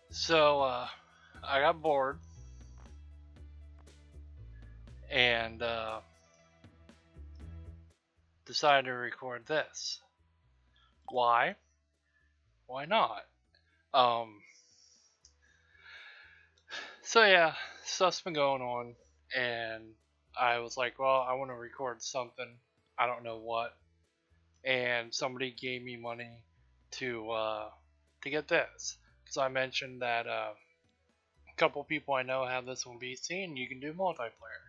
So I got bored and decided to record this. Why? Why not? Um, so yeah, stuff's been going on, and I was like, well, I want to record something. I don't know what, and somebody gave me money to get this because I mentioned that a couple people I know have this on PC, and you can do multiplayer.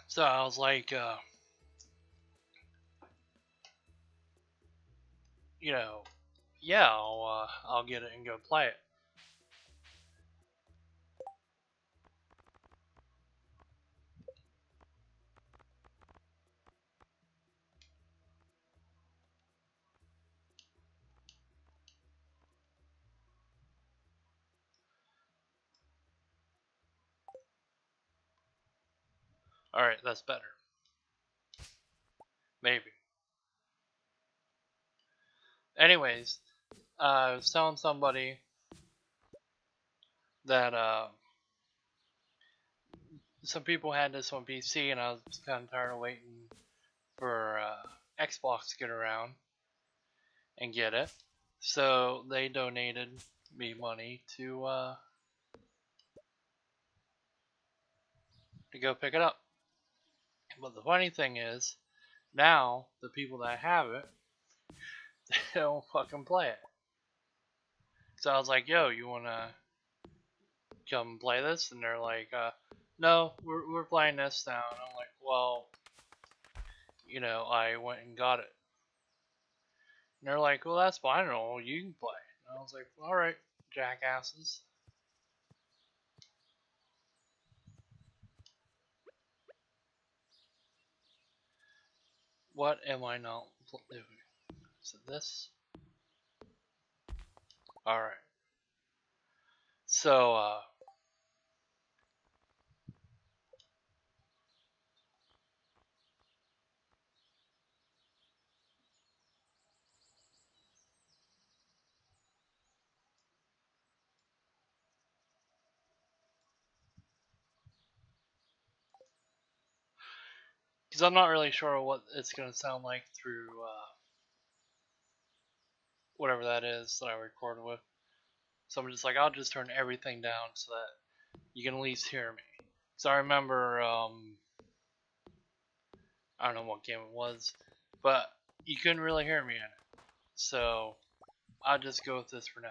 So I was like, you know, yeah, I'll get it and go play it. All right, that's better. Maybe. Anyways, I was telling somebody that some people had this on PC, and I was kind of tired of waiting for Xbox to get around and get it. So they donated me money to go pick it up. But the funny thing is, now the people that have it, they don't fucking play it. So I was like, "Yo, you wanna come play this?" And they're like, "No, we're playing this now." And I'm like, "Well, I went and got it." And they're like, "Well, that's fine. No, you can play." And I was like, "All right, jackasses." What am I not doing? Is it this? All right. So, because I'm not really sure what it's gonna sound like through whatever that is that I record with. So I'm just like, I'll just turn everything down so that you can at least hear me. So I remember, I don't know what game it was, but you couldn't really hear me in it. So I'll just go with this for now.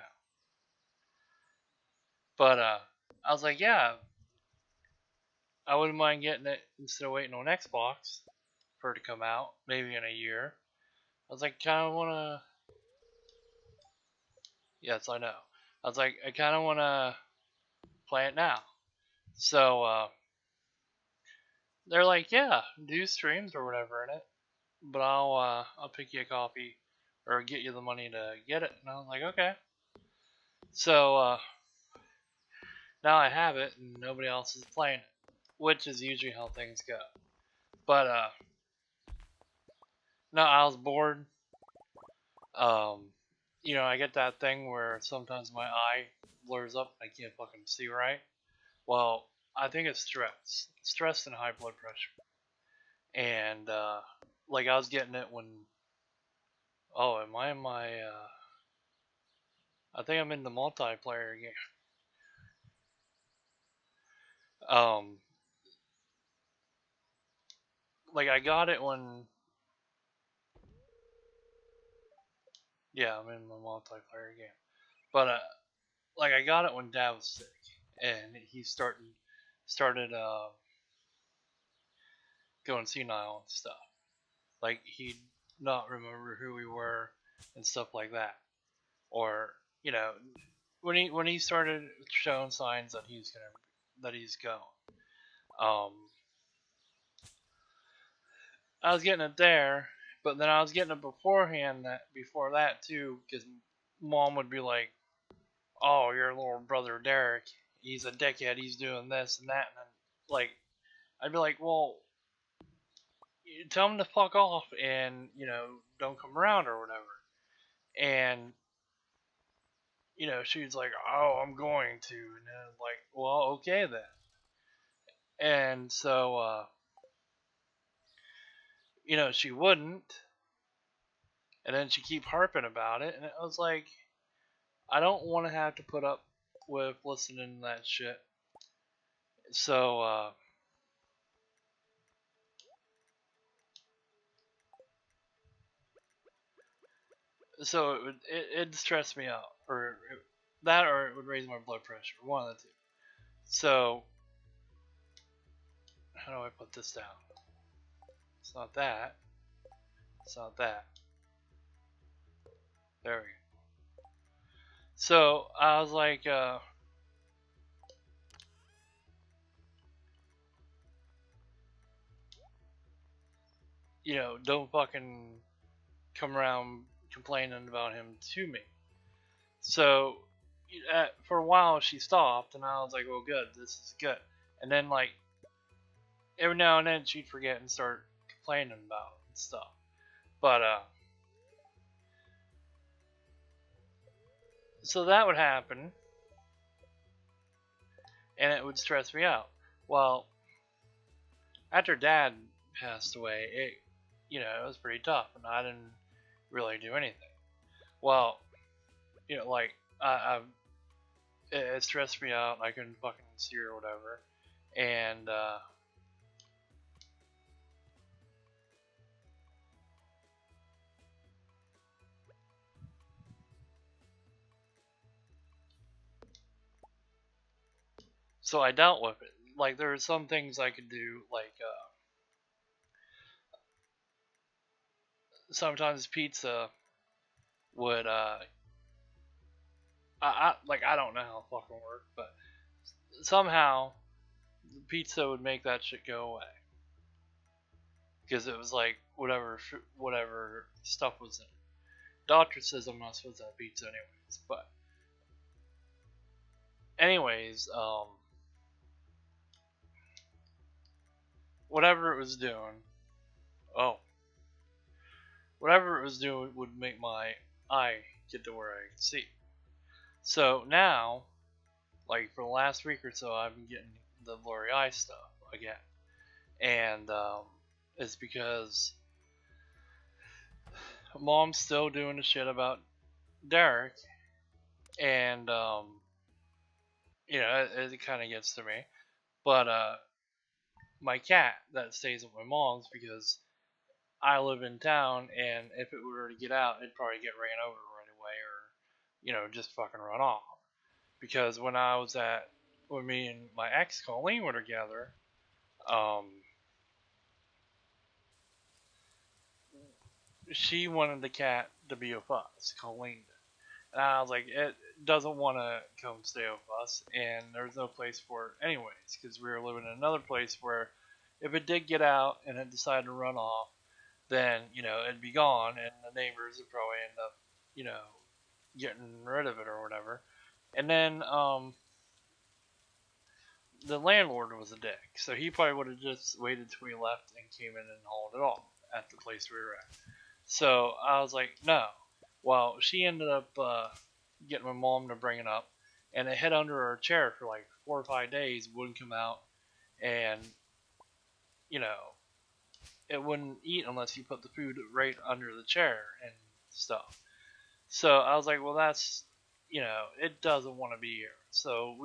But I was like, yeah, I wouldn't mind getting it instead of waiting on Xbox for it to come out, maybe in a year. I was like, kind of wanna. Yes, I know. I was like, I kind of wanna play it now. So they're like, yeah, do streams or whatever in it, but I'll pick you a coffee or get you the money to get it. And I was like, okay. So now I have it, and nobody else is playing it, which is usually how things go. But no, I was bored. Um, I get that thing where sometimes my eye blurs up and I can't fucking see right. Well, I think it's stress and high blood pressure. And like I was getting it when. Oh, am I in my? I think I'm in the multiplayer game. Um, like I got it when. Yeah, I'm in my multiplayer game. But like I got it when Dad was sick, and he started going senile and stuff. Like he'd not remember who we were and stuff like that, or you know when he started showing signs that he's gone. Um, I was getting it there, but then I was getting it beforehand that before that too, because Mom would be like, "Oh, your little brother Derek, he's a dickhead. He's doing this and that," and then, like I'd be like, "Well, tell him to fuck off and don't come around or whatever." And she was like, "Oh, I'm going to," and then like, "Well, okay then." And so, she wouldn't, and then she keep harping about it, and it was like, I don't want to have to put up with listening to that shit. So, it'd stress me out, or it would raise my blood pressure, one of the two. So, how do I put this down? It's not that. It's not that. There we go. So I was like, don't fucking come around complaining about him to me. So for a while she stopped, and I was like, well, good, this is good. And then like every now and then she'd forget and start complaining about it and stuff. But so that would happen, and it would stress me out. Well, after Dad passed away, it was pretty tough, and I didn't really do anything. Well, like it stressed me out. I couldn't fucking see her or whatever, and so I dealt with it. Like there were some things I could do, like sometimes pizza would I don't know how it fucking worked, but somehow pizza would make that shit go away because it was like whatever stuff was in it. Doctor says I'm not supposed to have pizza anyways, but anyways, whatever it was doing, oh, whatever it was doing would make my eye get to where I could see. So now, like for the last week or so, I've been getting the blurry eye stuff again, and it's because Mom's still doing the shit about Derek, and it kind of gets to me. But my cat that stays with my mom's because I live in town, and if it were to get out, it'd probably get ran over right away, or just fucking run off. Because when me and my ex Colleen were together, um, she wanted the cat to be with us, Colleen did. And I was like, it doesn't want to come stay with us, and there's no place for it anyways, because we were living in another place where if it did get out and it decided to run off, then, it'd be gone, and the neighbors would probably end up, getting rid of it or whatever. And then, the landlord was a dick, so he probably would have just waited till we left and came in and hauled it off at the place we were at. So I was like, no. Well, she ended up getting my mom to bring it up, and it hid under her chair for like 4 or 5 days, wouldn't come out, and you know, it wouldn't eat unless you put the food right under the chair and stuff. So I was like, well, it doesn't want to be here. So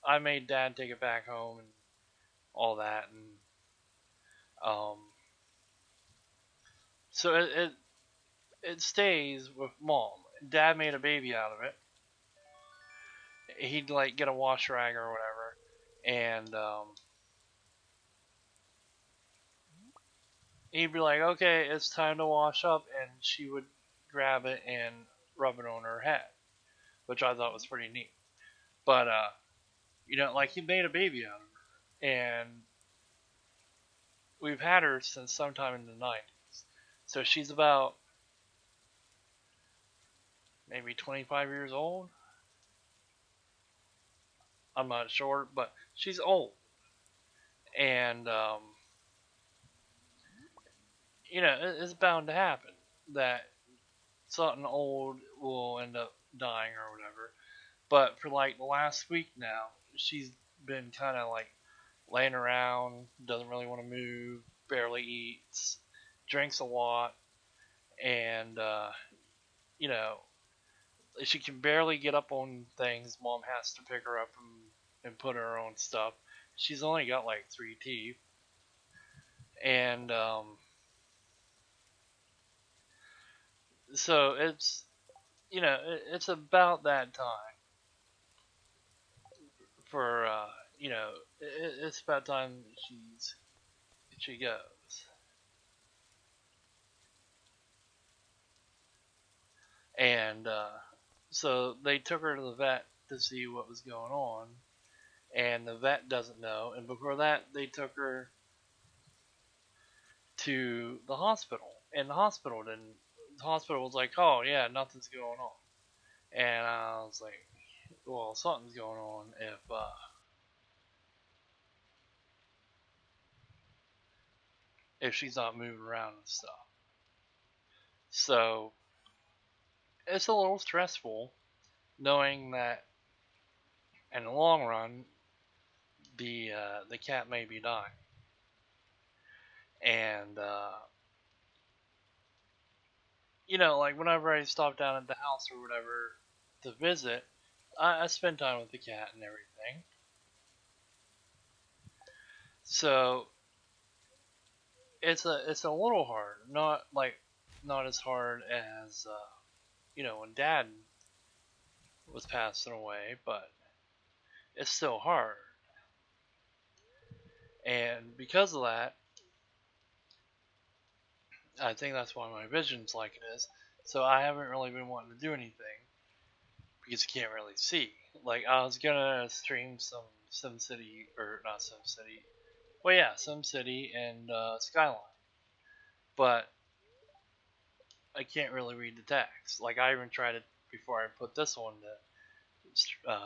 I made Dad take it back home and all that, and so it stays with Mom. Dad made a baby out of it. He'd like get a wash rag or whatever, and he'd be like, okay, it's time to wash up, and she would grab it and rub it on her head, which I thought was pretty neat. But like he made a baby out of her, and we've had her since sometime in the 90s. So she's about maybe 25 years old. I'm not sure, but she's old. And, it's bound to happen that something old will end up dying or whatever. But for like the last week now, she's been kind of like laying around, doesn't really want to move, barely eats, drinks a lot, and you know, she can barely get up on things. Mom has to pick her up and put her on stuff. She's only got like 3 teeth, and so it's it's about that time for it's about time she goes. And so they took her to the vet to see what was going on, and the vet doesn't know. And before that, they took her to the hospital, and the hospital didn't. The hospital was like, "Oh yeah, nothing's going on," and I was like, "Well, something's going on if she's not moving around and stuff." So it's a little stressful knowing that in the long run, the cat may be dying, and like whenever I stop down at the house or whatever to visit, I spend time with the cat and everything. So it's a little hard, not as hard as when Dad was passing away, but it's still hard. And because of that, I think that's why my vision's like it is. So I haven't really been wanting to do anything because you can't really see. Like I was gonna stream some SimCity or not SimCity. Well, yeah, SimCity and Skyline, but I can't really read the text. Like I even tried it before I put this one to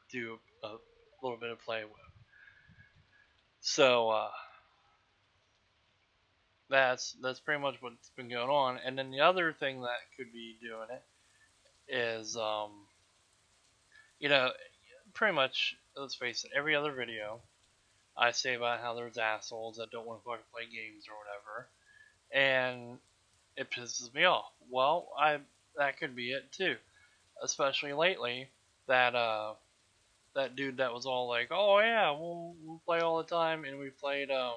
do a little bit of play with. So that's pretty much what's been going on. And then the other thing that could be doing it is you know pretty much, let's face it, every other video I say about how there's assholes that don't want to fucking play games or whatever, and it pisses me off. Well, that could be it too, especially lately. That dude that was all like, "Oh yeah, we'll play all the time," and we played um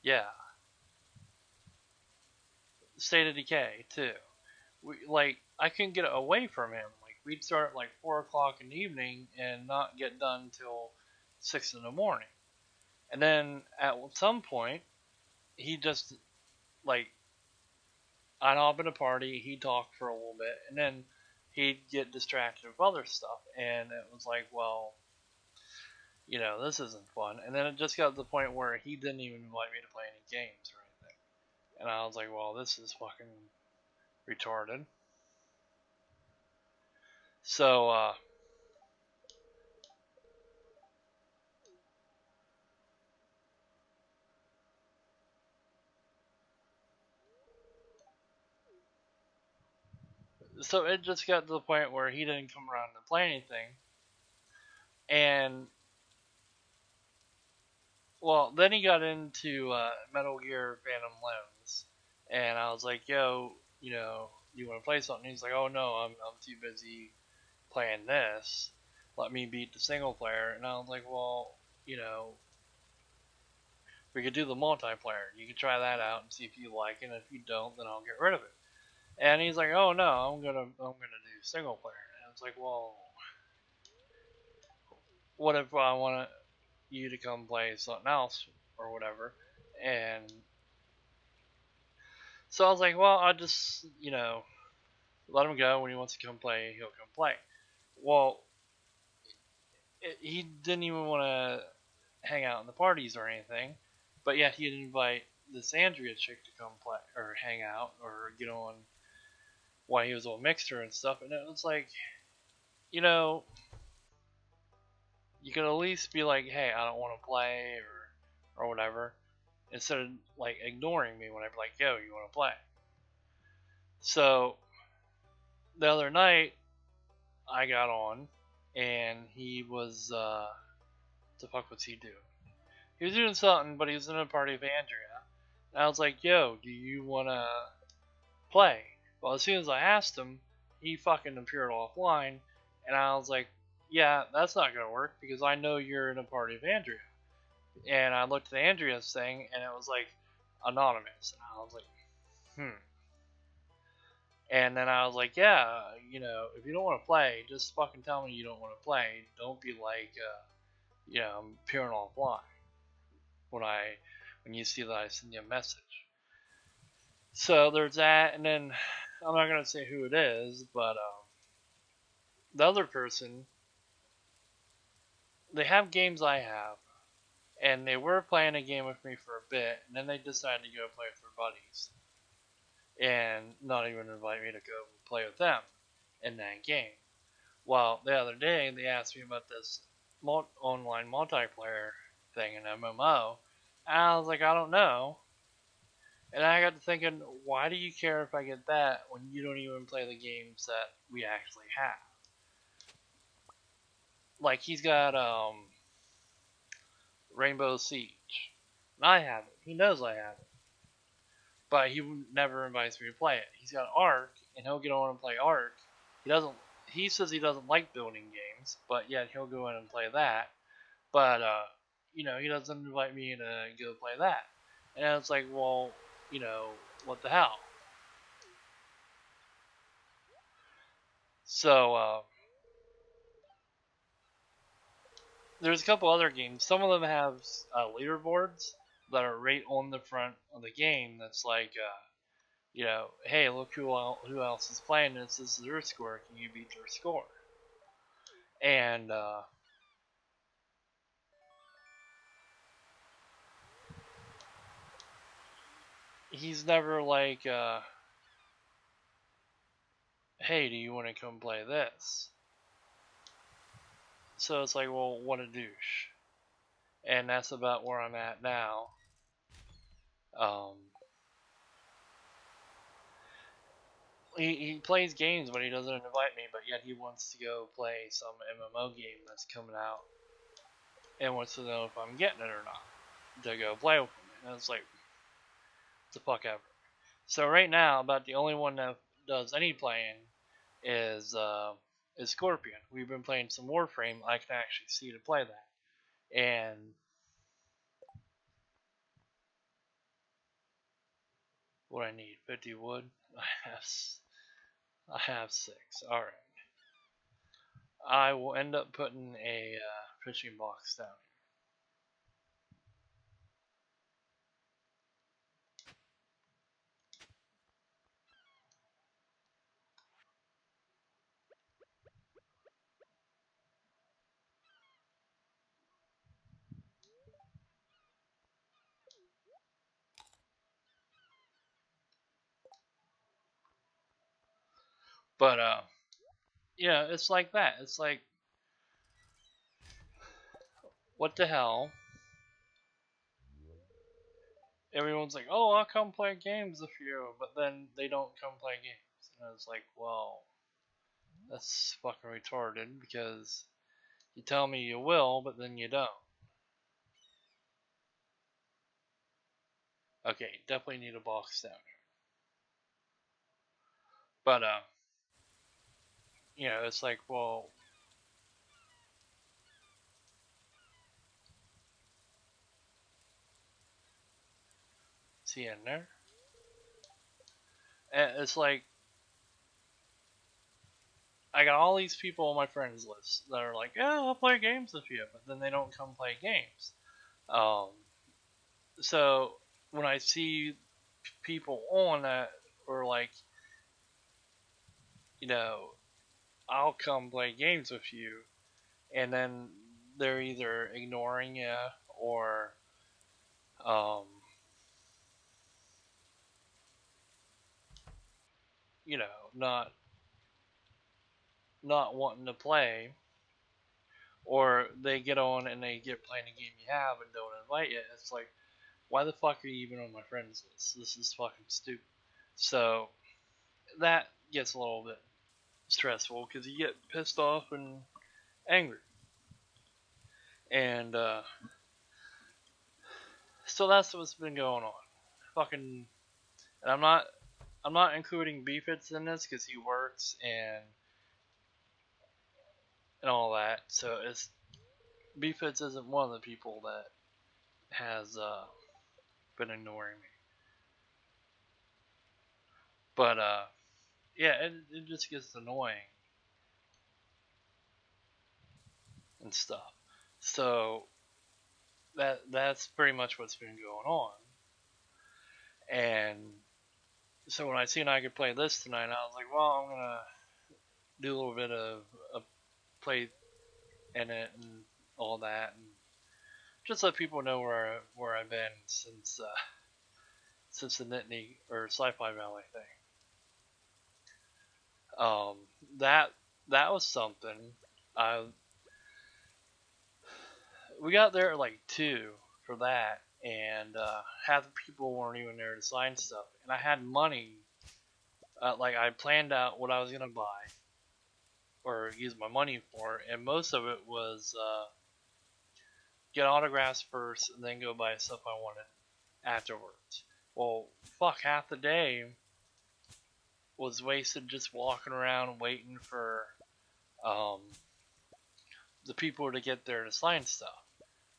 yeah, State of Decay too. I couldn't get away from him. Like we'd start at like 4 o'clock in the evening and not get done till 6 in the morning. And then at some point, he just like I'd hop in a party, he'd talk for a little bit, and then he'd get distracted with other stuff. And it was like, well, this isn't fun. And then it just got to the point where he didn't even invite me to play any games or anything. And I was like, well, this is fucking retarded. So, so it just got to the point where he didn't come around to play anything. And, well, then he got into Metal Gear Phantom Limbs. And I was like, yo, you want to play something? He's like, oh no, I'm too busy playing this. Let me beat the single player. And I was like, well, we could do the multiplayer. You could try that out and see if you like it. And if you don't, then I'll get rid of it. And he's like, oh no, I'm gonna do single player. And I was like, well, what if I want you to come play something else or whatever? And so I was like, well, I'll just let him go. When he wants to come play, he'll come play. Well, he didn't even want to hang out in the parties or anything, but yet he'd invite this Andrea chick to come play or hang out or get on while he was on Mixer and stuff. And it was like, you could at least be like, hey, I don't want to play or whatever, instead of like ignoring me when I'm like, yo, you want to play? So the other night I got on and he was the fuck was he doing? He was doing something, but he was in a party with Andrea. And I was like, yo, do you wanna play? Well, as soon as I asked him, he fucking appeared offline, and I was like, yeah, that's not gonna work because I know you're in a party with Andrea. And I looked at Andrea's thing, and it was like anonymous, and I was like, hmm. And then I was like, yeah, you know, if you don't want to play, just fucking tell me you don't want to play. Don't be like, you know, I'm appearing offline when you see that I send you a message. So there's that, and then I'm not gonna say who it is, but the other person, they have games I have, and they were playing a game with me for a bit, and then they decided to go play with their buddies, and not even invite me to go play with them in that game. Well, the other day they asked me about this online multiplayer thing in MMO, and I was like, I don't know. And I got to thinking, why do you care if I get that when you don't even play the games that we actually have? Like, he's got Rainbow Siege. And I have it. He knows I have it. But he never invites me to play it. He's got Ark, and he'll get on and play Ark. He says he doesn't like building games, but yet he'll go in and play that. But you know, he doesn't invite me to go play that. And it's like, well, you know, what the hell? So there's a couple other games. Some of them have leaderboards that are right on the front of the game. That's like, you know, hey, look who else is playing this. This is their score. Can you beat their score? And he's never like, hey, do you want to come play this? So it's like, well, what a douche. And that's about where I'm at now. He plays games, but he doesn't invite me. But yet he wants to go play some MMO game that's coming out, and wants to know if I'm getting it or not to go play with him. And it's like, the fuck ever. So right now, about the only one that does any playing is Scorpion. We've been playing some Warframe. I can actually see to play that, and what I need 50 wood. I have 6. All right. I will end up putting a fishing box down. But yeah, it's like that. It's like, what the hell? Everyone's like, oh, I'll come play games with you, but then they don't come play games. And it's like, well, that's fucking retarded because you tell me you will, but then you don't. Okay, definitely need a box down here. But you know, it's like, well, is he in there? And it's like, I got all these people on my friends list that are like, yeah, I'll play games with you, but then they don't come play games. Um, so when I see people on that are like, you know, I'll come play games with you, and then they're either ignoring you or, um, you know, not wanting to play, or they get on and they get playing a game you have and don't invite you. It's like, why the fuck are you even on my friends list? This is fucking stupid. So that gets a little bit stressful because you get pissed off and angry. And so that's what's been going on. Fucking, and I'm not including B-Fits in this because he works and all that. So it's B-Fits isn't one of the people that has been ignoring me. But yeah, it just gets annoying and stuff. So that's pretty much what's been going on. And so when I seen I could play this tonight, I was like, well, I'm gonna do a little bit of a play in it and all that, and just let people know where I've been since the Nittany or Sci-Fi Valley thing. Um, that was something. I we got there at like 2 for that, and half the people weren't even there to sign stuff. And I had money, like I planned out what I was gonna buy or use my money for, and most of it was get autographs first and then go buy stuff I wanted afterwards. Well, fuck, half the day was wasted just walking around waiting for the people to get there to sign stuff.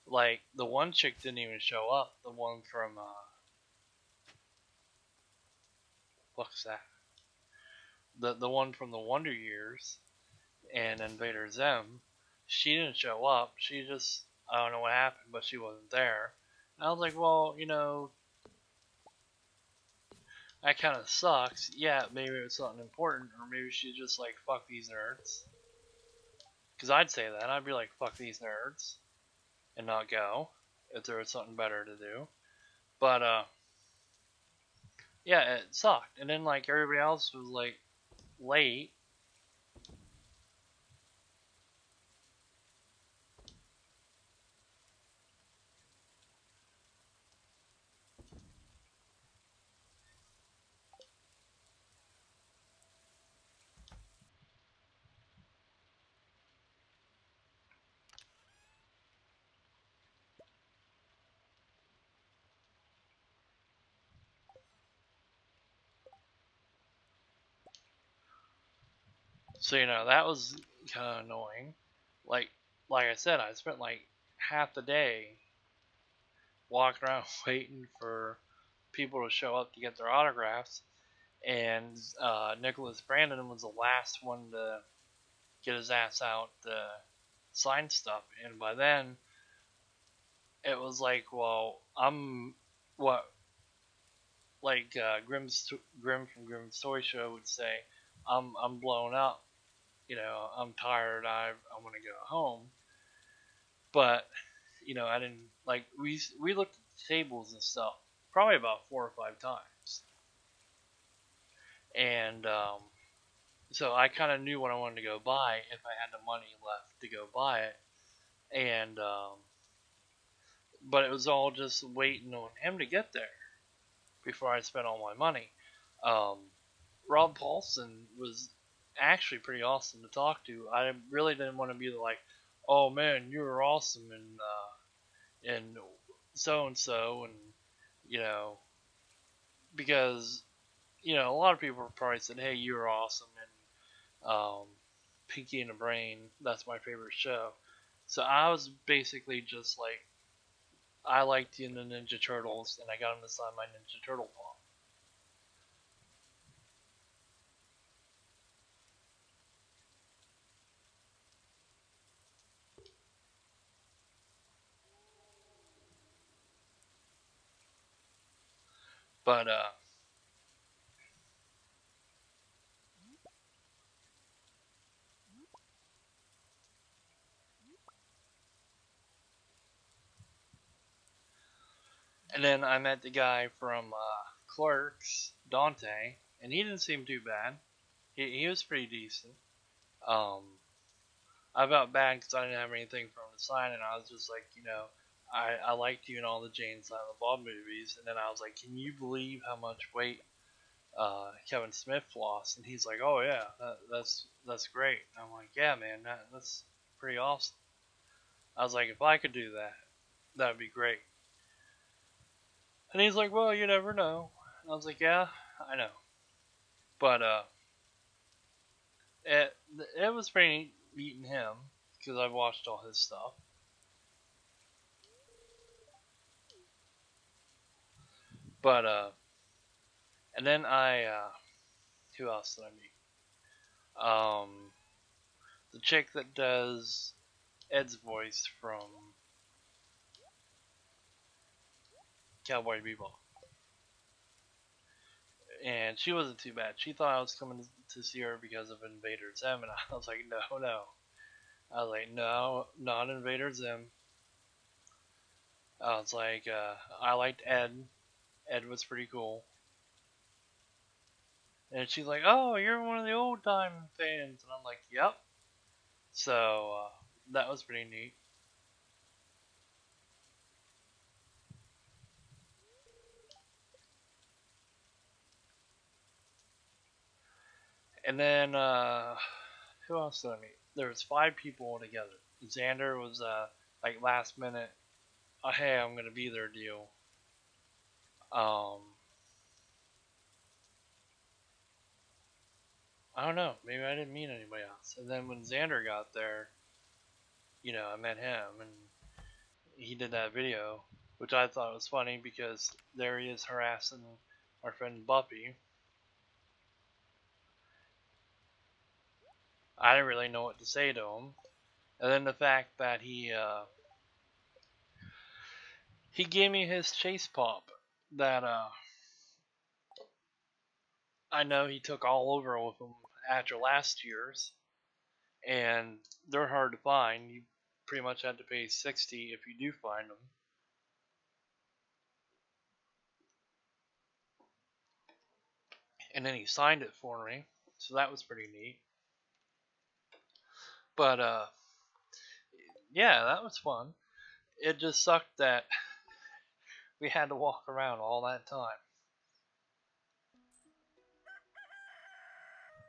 Like, the one chick didn't even show up. The one from, what's that? The one from the Wonder Years and Invader Zim. She didn't show up. She just, I don't know what happened, but she wasn't there. And I was like, well, you know, that kind of sucks. Yeah, maybe it was something important, or maybe she's just like, fuck these nerds. Because I'd say that. I'd be like, fuck these nerds. And not go. If there was something better to do. But, yeah, it sucked. And then, like, everybody else was, like, late. So, you know, that was kind of annoying. Like I said, I spent, like, half the day walking around waiting for people to show up to get their autographs. And Nicholas Brandon was the last one to get his ass out to sign stuff. And by then, it was like, well, I'm what, like Grim from Grimm's Toy Show would say, I'm blown up. You know, I'm tired. I want to go home. But you know, I didn't like we looked at the tables and stuff probably about 4 or 5 times, and so I kind of knew what I wanted to go buy if I had the money left to go buy it, and but it was all just waiting on him to get there before I spent all my money. Um, Rob Paulson was actually pretty awesome to talk to. I really didn't want to be like, oh man, you were awesome and so and so, and you know, because you know a lot of people probably said, hey, you were awesome, and Pinky and the Brain, that's my favorite show. So I was basically just like, I liked the Ninja Turtles, and I got him to sign my Ninja Turtle palm. But and then I met the guy from Clerks, Dante, and he didn't seem too bad. He was pretty decent. Um, I felt bad because I didn't have anything for him to sign, and I was just like, you know, I liked you in all the Jane Silent Bob movies, and then I was like, can you believe how much weight Kevin Smith lost? And he's like, oh yeah, that's great. And I'm like, yeah, man, that's pretty awesome. I was like, if I could do that, that would be great. And he's like, well, you never know. And I was like, yeah, I know, but it it was pretty neat meeting him because I've watched all his stuff. But and then who else did I meet? The chick that does Ed's voice from Cowboy Bebop, and she wasn't too bad. She thought I was coming to see her because of Invader Zim, and I was like, no, no. I was like, no, not Invader Zim. I was like, I liked Ed. Ed was pretty cool. And she's like, oh, you're one of the old time fans. And I'm like, yep. So that was pretty neat. And then who else did I meet? There was 5 people altogether. Xander was like last minute, hey, I'm gonna be there deal. Um, I don't know. Maybe I didn't meet anybody else. And then when Xander got there, I met him and he did that video, which I thought was funny because there he is harassing our friend Buffy. I didn't really know what to say to him. And then the fact that he gave me his chase pop that I know he took all over with him after last year's, and they're hard to find. You pretty much had to pay 60 if you do find them. And then he signed it for me, so that was pretty neat. But yeah, that was fun. It just sucked that we had to walk around all that time.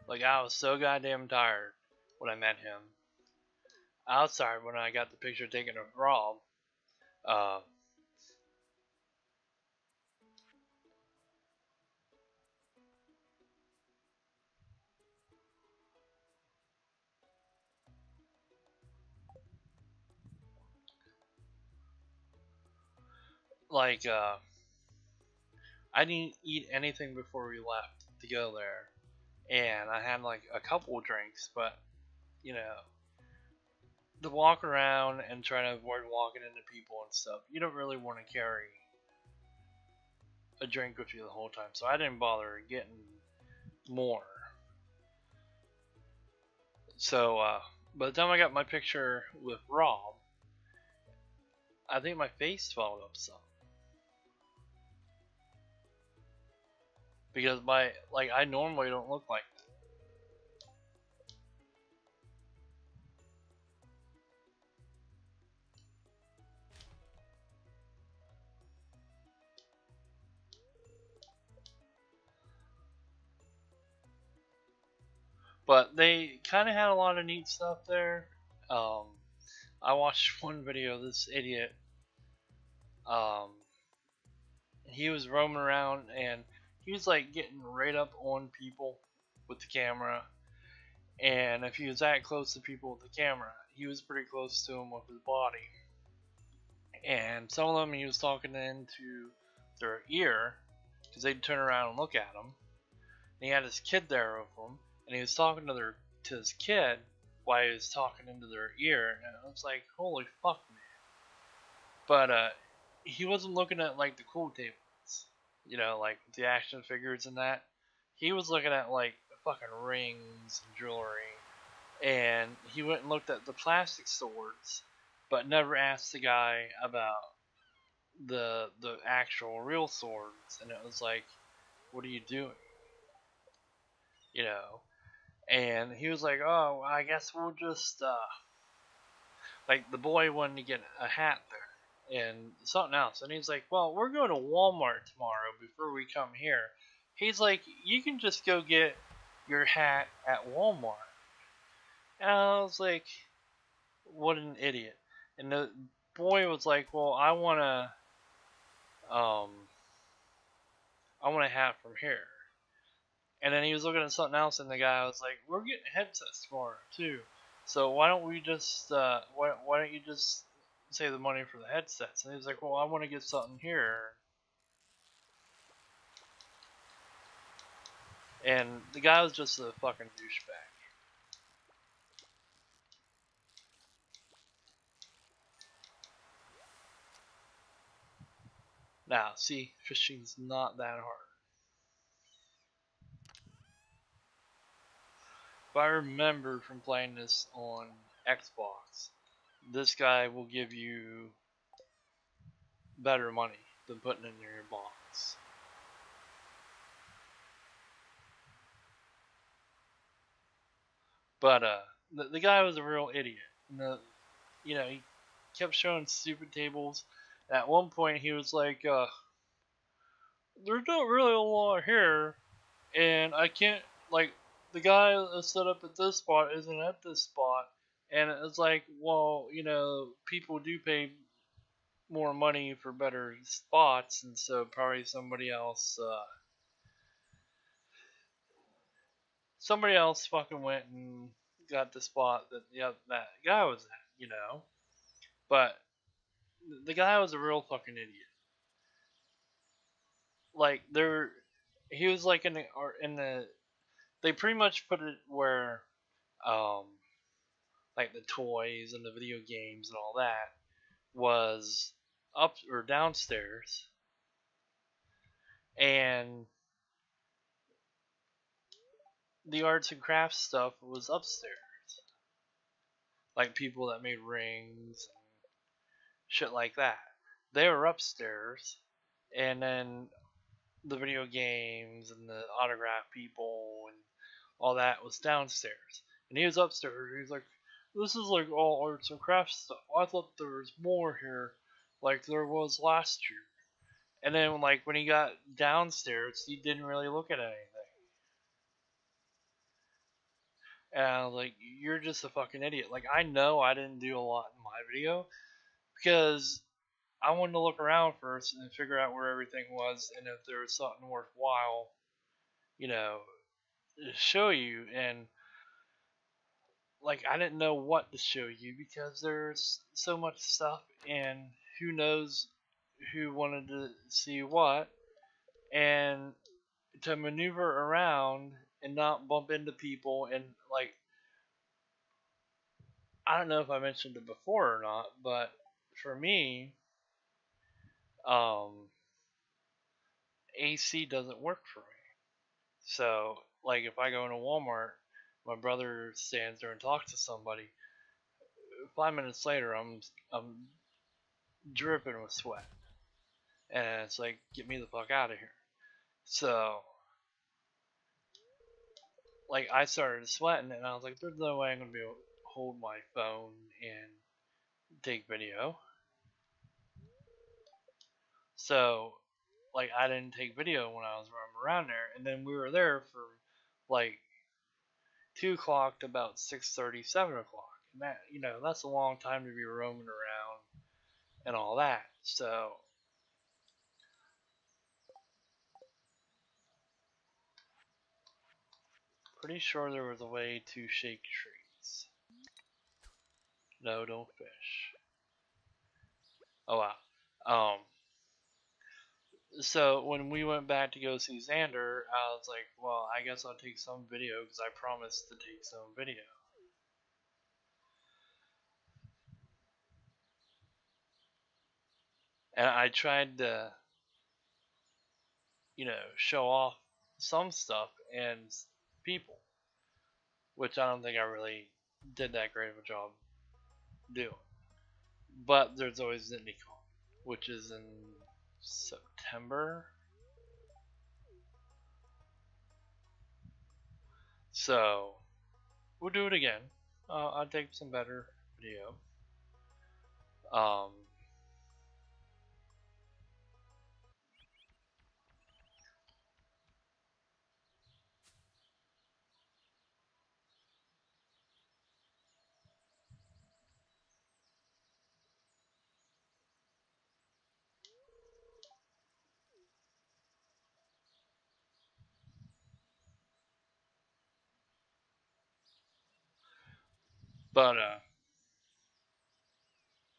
Like I was so goddamn tired when I met him. I was tired when I got the picture taken of Rob. Uh, like I didn't eat anything before we left to go there, and I had like a couple drinks, but you know, to walk around and try to avoid walking into people and stuff, you don't really want to carry a drink with you the whole time. So I didn't bother getting more. So by the time I got my picture with Rob, I think my face swelled up some because I normally don't look like that. But they kind of had a lot of neat stuff there. Um, I watched one video of this idiot. Um, he was roaming around and he was like getting right up on people with the camera. And if he was that close to people with the camera, he was pretty close to them with his body. And some of them he was talking into their ear because they'd turn around and look at him. And he had his kid there with him, and he was talking to his kid while he was talking into their ear. And I was like, holy fuck, man. But he wasn't looking at like the cool tables, like the action figures and that. He was looking at like fucking rings and jewelry, and he went and looked at the plastic swords, but never asked the guy about the actual real swords. And it was like, what are you doing? You know. And he was like, oh, I guess we'll just like the boy wanted to get a hat there. and something else. And he's like, well, we're going to Walmart tomorrow before we come here. He's like, you can just go get your hat at Walmart. And I was like, what an idiot. And the boy was like, well, um, I want a hat from here. And then he was looking at something else, and the guy was like, we're getting headsets tomorrow too. So why don't we just, why don't you just save the money for the headsets? And he was like, well, I want to get something here. And the guy was just a fucking douchebag. Now, see, fishing's not that hard. If I remember from playing this on Xbox, this guy will give you better money than putting it in your box. But the guy was a real idiot. He kept showing stupid tables. At one point, he was like, "There's not really a lot here, and I can't like the guy that's set up at this spot isn't at this spot." And it's like, well, people do pay more money for better spots, and so probably somebody else fucking went and got the spot that guy was at. But the guy was a real fucking idiot. Like he was like in the they pretty much put it where um like the toys and the video games and all that was up or downstairs, and the arts and crafts stuff was upstairs. Like people that made rings and shit like that. They were upstairs, and then the video games and the autograph people and all that was downstairs. And he was upstairs. He was like, "This is like all arts and crafts stuff. I thought there was more here, like there was last year." And then like when he got downstairs, he didn't really look at anything. And I was like, "You're just a fucking idiot." Like I know I didn't do a lot in my video because I wanted to look around first and figure out where everything was and if there was something worthwhile, you know, to show you. And like I didn't know what to show you because there's so much stuff, and who knows who wanted to see what, and to maneuver around and not bump into people. And like I don't know if I mentioned it before or not, but for me, um, AC doesn't work for me. So like if I go into Walmart, my brother stands there and talks to somebody. 5 minutes later, I'm dripping with sweat, and it's like, get me the fuck out of here. So like I started sweating, and I was like, there's no way I'm gonna be able to hold my phone and take video. So like I didn't take video when I was around there, and then we were there for like 2 o'clock to about 6:30, 7 o'clock, and that that's a long time to be roaming around and all that. So pretty sure there was a way to shake trees. No, don't fish. Oh wow. So when we went back to go see Xander, I was like, well, I guess I'll take some video because I promised to take some video. And I tried to, show off some stuff and people, which I don't think I really did that great of a job doing. But there's always ZindyCon, which is in September. So we'll do it again. I'll take some better video. Um, But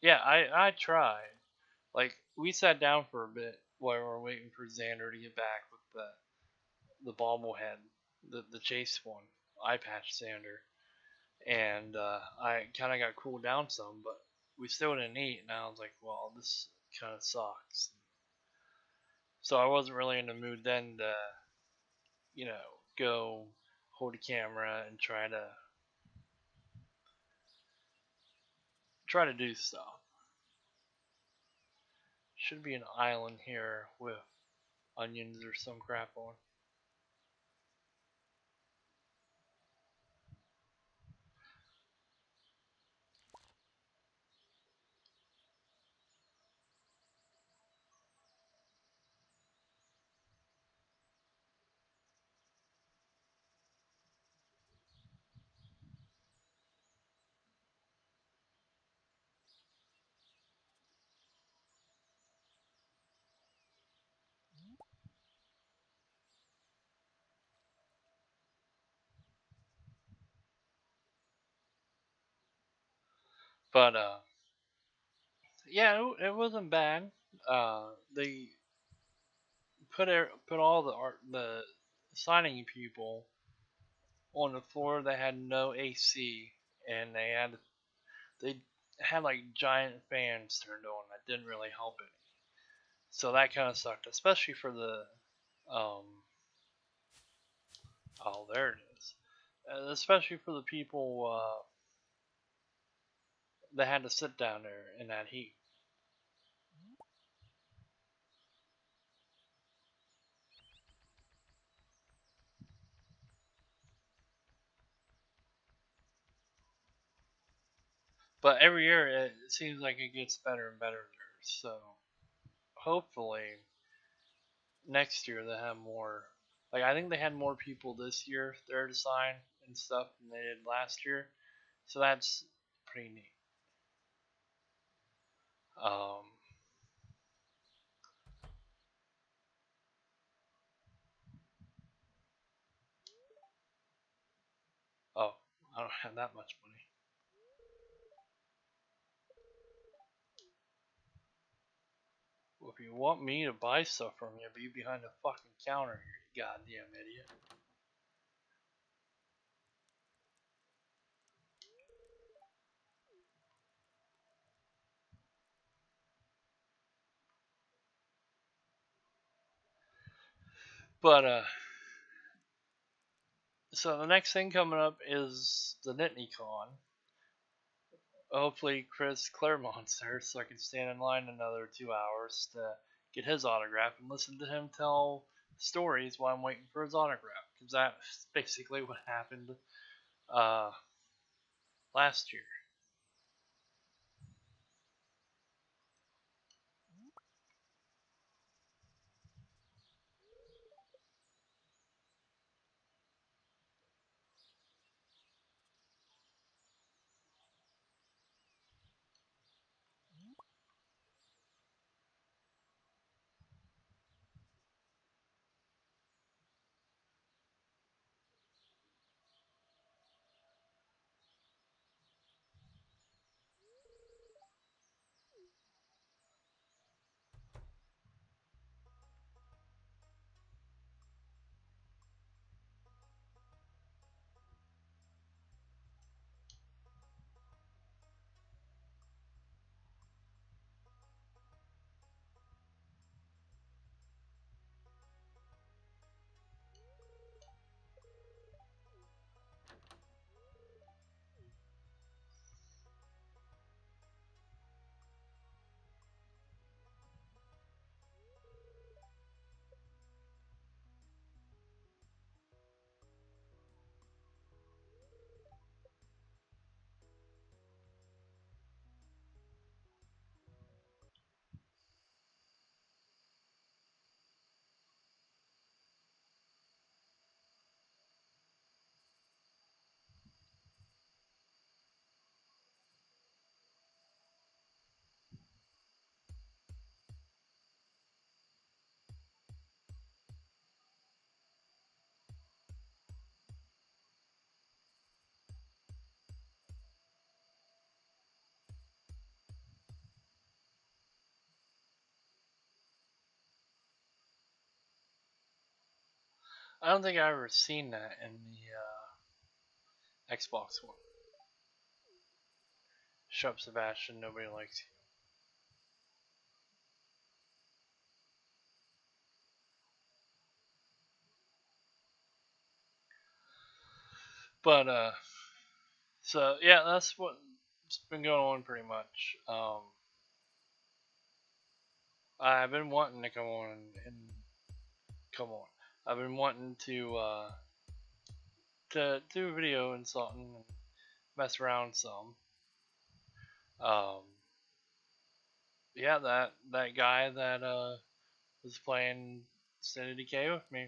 yeah, I tried. Like we sat down for a bit while we were waiting for Xander to get back with the bobblehead, the chase one, eye patch Xander, and I kind of got cooled down some, but we still didn't eat, and I was like, well, this kind of sucks. So I wasn't really in the mood then to, you know, go hold a camera and try to do stuff. Should be an island here with onions or some crap on. But yeah, it wasn't bad. They put all the signing people on the floor that had no AC, and they had like giant fans turned on that didn't really help it. So that kind of sucked, especially for the um. Oh, there it is. Especially for the people that had to sit down there in that heat. But every year it seems like it gets better and better there. So hopefully next year they have more. Like I think they had more people this year there to sign and stuff than they did last year. So that's pretty neat. Um, oh, I don't have that much money. Well, if you want me to buy stuff from you, be behind the fucking counter here, you goddamn idiot. But so the next thing coming up is the NitneyCon. Hopefully Chris Claremont's there so I can stand in line another 2 hours to get his autograph and listen to him tell stories while I'm waiting for his autograph. Because that's basically what happened uh, last year. I don't think I've ever seen that in the Xbox One. Shut up, Sebastian. Nobody likes you. But so yeah, that's what's been going on pretty much. I've been wanting to come on and come on. I've been wanting to do a video and something and mess around some. Um, yeah, that guy that was playing State of Decay with me,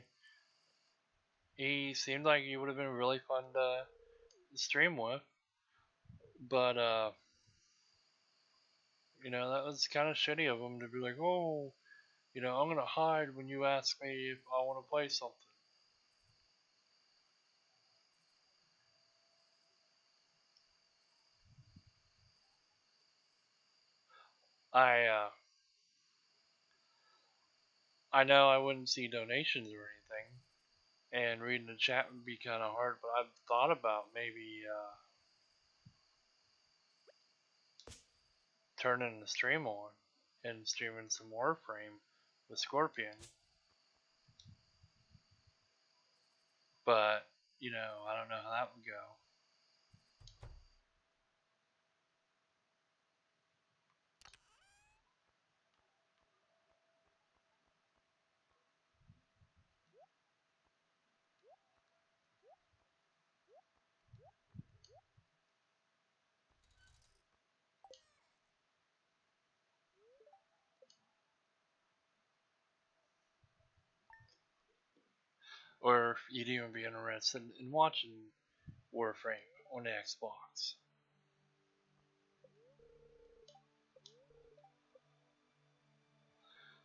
he seemed like he would have been really fun to stream with, but that was kind of shitty of him to be like, oh, I'm gonna hide when you ask me if I want to play something. I I know I wouldn't see donations or anything, and reading the chat would be kind of hard. But I've thought about maybe turning the stream on and streaming some Warframe with Scorpion. But I don't know how that would go. Or if you'd even be interested in watching Warframe on the Xbox.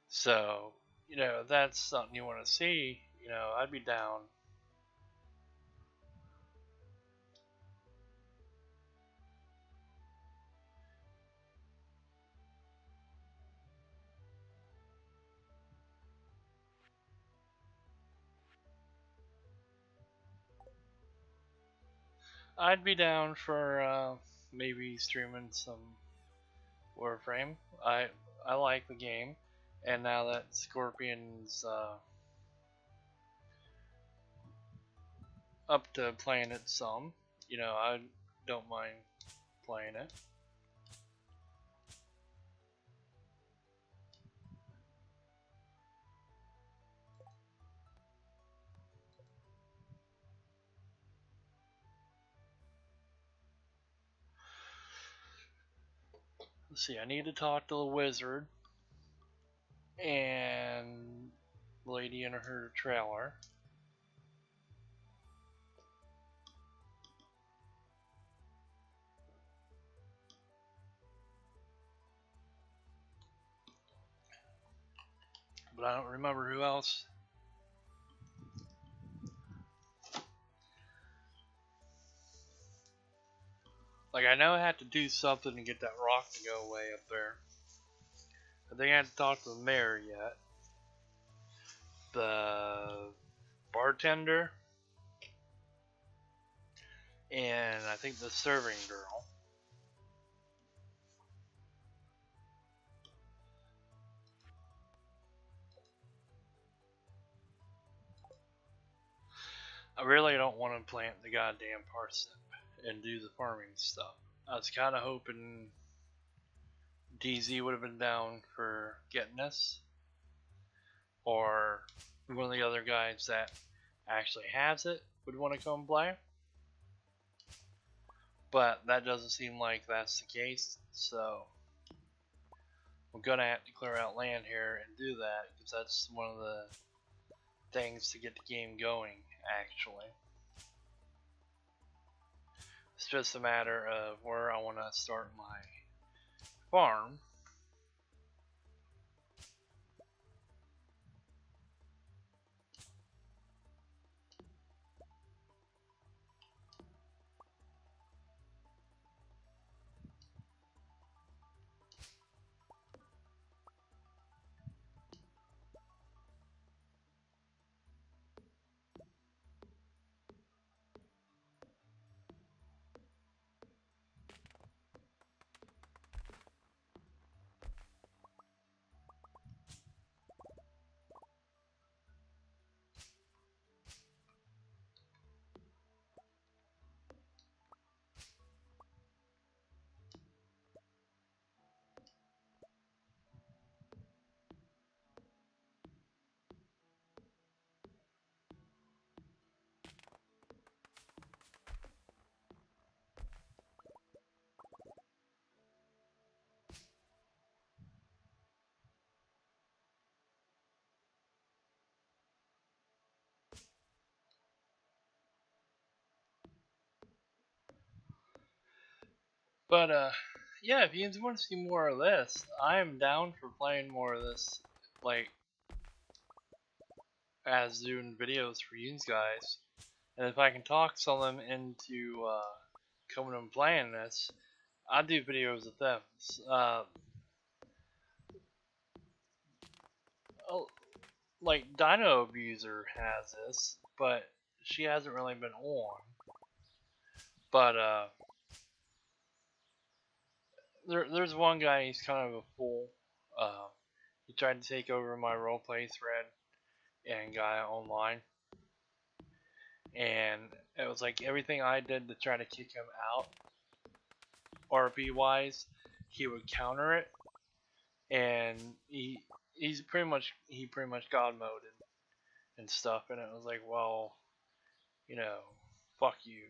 So, if that's something you want to see, I'd be down. I'd be down for maybe streaming some Warframe. I like the game, and now that Scorpion's up to playing it some, I don't mind playing it. Let's see, I need to talk to the wizard and lady in her trailer. But I don't remember who else. Like, I know I had to do something to get that rock to go away up there. I think I had to talk to the mayor yet. The bartender. And I think the serving girl. I really don't want to plant the goddamn parsnip and do the farming stuff. I was kind of hoping DZ would have been down for getting us, or one of the other guys that actually has it would want to come play. But that doesn't seem like that's the case, so I'm gonna have to clear out land here and do that, because that's one of the things to get the game going, actually. It's just a matter of where I want to start my farm. But yeah, if you want to see more of this, I am down for playing more of this, like as doing videos for you guys. And if I can talk some of them into coming and playing this, I'll do videos with them. Oh, like Dino Abuser has this, but she hasn't really been on. But there's one guy. He's kind of a fool. He tried to take over my roleplay thread and got it online, and it was like everything I did to try to kick him out, RP wise, he would counter it, and he pretty much god moded and stuff, and it was like, well, you know, fuck you.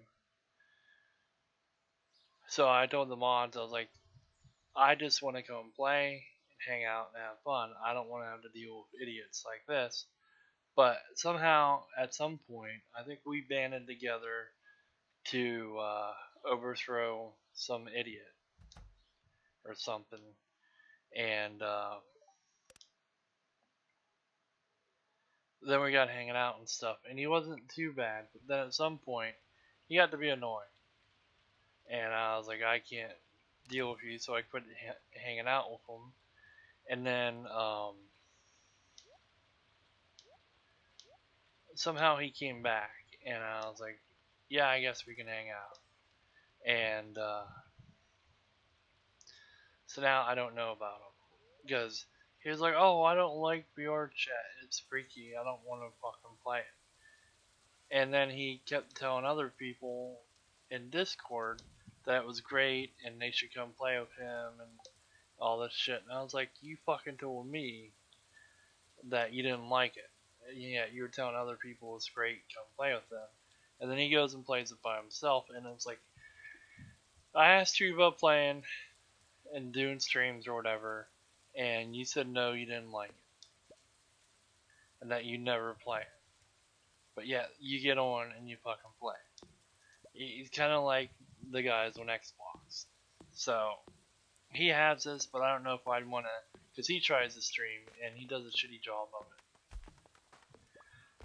So I told the mods, I was like, I just want to come play and hang out and have fun. I don't want to have to deal with idiots like this. But somehow, at some point, I think we banded together to overthrow some idiot or something. And then we got hanging out and stuff. And he wasn't too bad. But then at some point, he got to be annoying. And I was like, I can't deal with you. So I quit hanging out with him. And then somehow he came back. And I was like, yeah, I guess we can hang out. And so now I don't know about him. Because he was like, oh, I don't like VR chat. It's freaky. I don't want to fucking play it. And then he kept telling other people in Discord that it was great and they should come play with him and all this shit. And I was like, you fucking told me that you didn't like it. Yeah, you were telling other people it's great, come play with them. And then he goes and plays it by himself. And it's like, I asked you about playing and doing streams or whatever, and you said no, you didn't like it, and that you never play it. But yeah, you get on and you fucking play. He's kind of like the guys on Xbox. So he has this, but I don't know if I'd want to, because he tries to stream and he does a shitty job of it.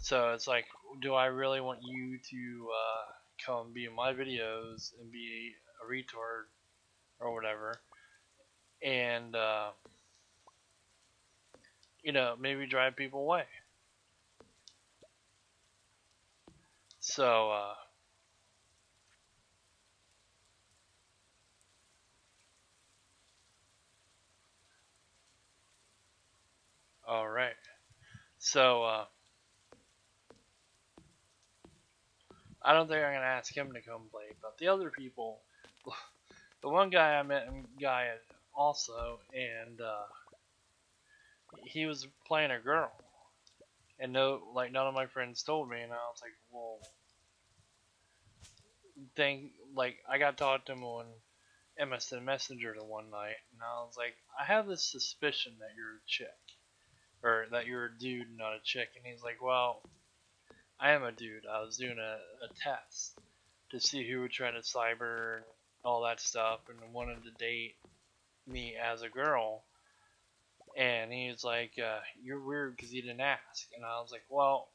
So it's like, do I really want you to come be in my videos and be a retard or whatever? And you know, maybe drive people away. So all right. So I don't think I'm gonna ask him to come play, but the other people, the one guy I met, guy also, and he was playing a girl, and no, like none of my friends told me, and I was like, well, like I got talked to him on MSN Messenger the one night, and I was like, I have this suspicion that you're a chick, or that you're a dude, not a chick, and he's like, well, I am a dude. I was doing a test to see who would try to cyber and all that stuff, and wanted to date me as a girl. And he was like, you're weird because you didn't ask. And I was like, well,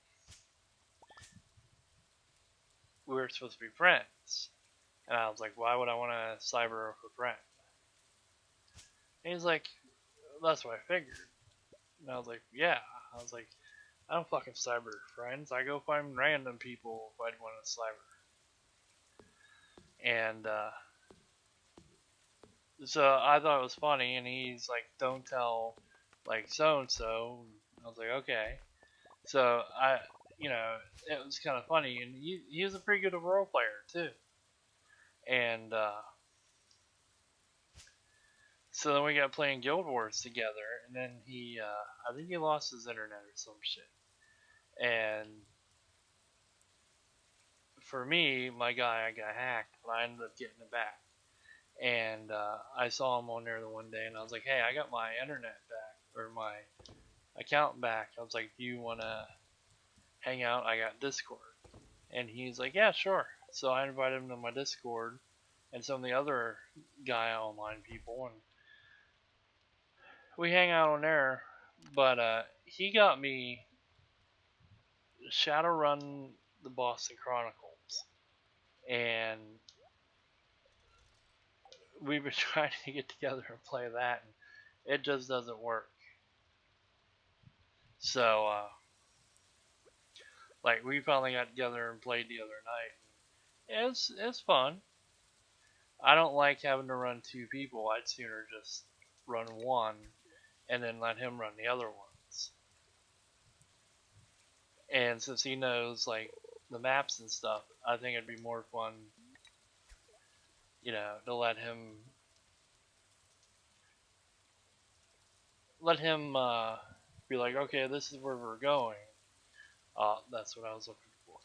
we were supposed to be friends. And I was like, why would I want to cyber with a friend? And he's like, that's what I figured. And I was like, yeah. I was like, I don't fucking cyber friends. I go find random people if I'd want to cyber. And so I thought it was funny, and he's like, don't tell like so and so. I was like, okay. So you know, it was kind of funny, and he was a pretty good role player too. And so then we got playing Guild Wars together, and then he, I think he lost his internet or some shit. And for me, my guy, I got hacked, but I ended up getting it back. And I saw him on there the one day, and I was like, hey, I got my internet back, or my account back. I was like, do you want to hang out? I got Discord. And he's like, yeah, sure. So I invited him to my Discord, and some of the other Gaia Online people, and we hang out on there. But he got me Shadowrun the Boston Chronicles, and we've been trying to get together and play that, and it just doesn't work. So, like, we finally got together and played the other night. It's fun. I don't like having to run two people. I'd sooner just run one and then let him run the other ones. And since he knows like the maps and stuff, I think it'd be more fun, to let him be like, okay, this is where we're going. That's what I was looking for.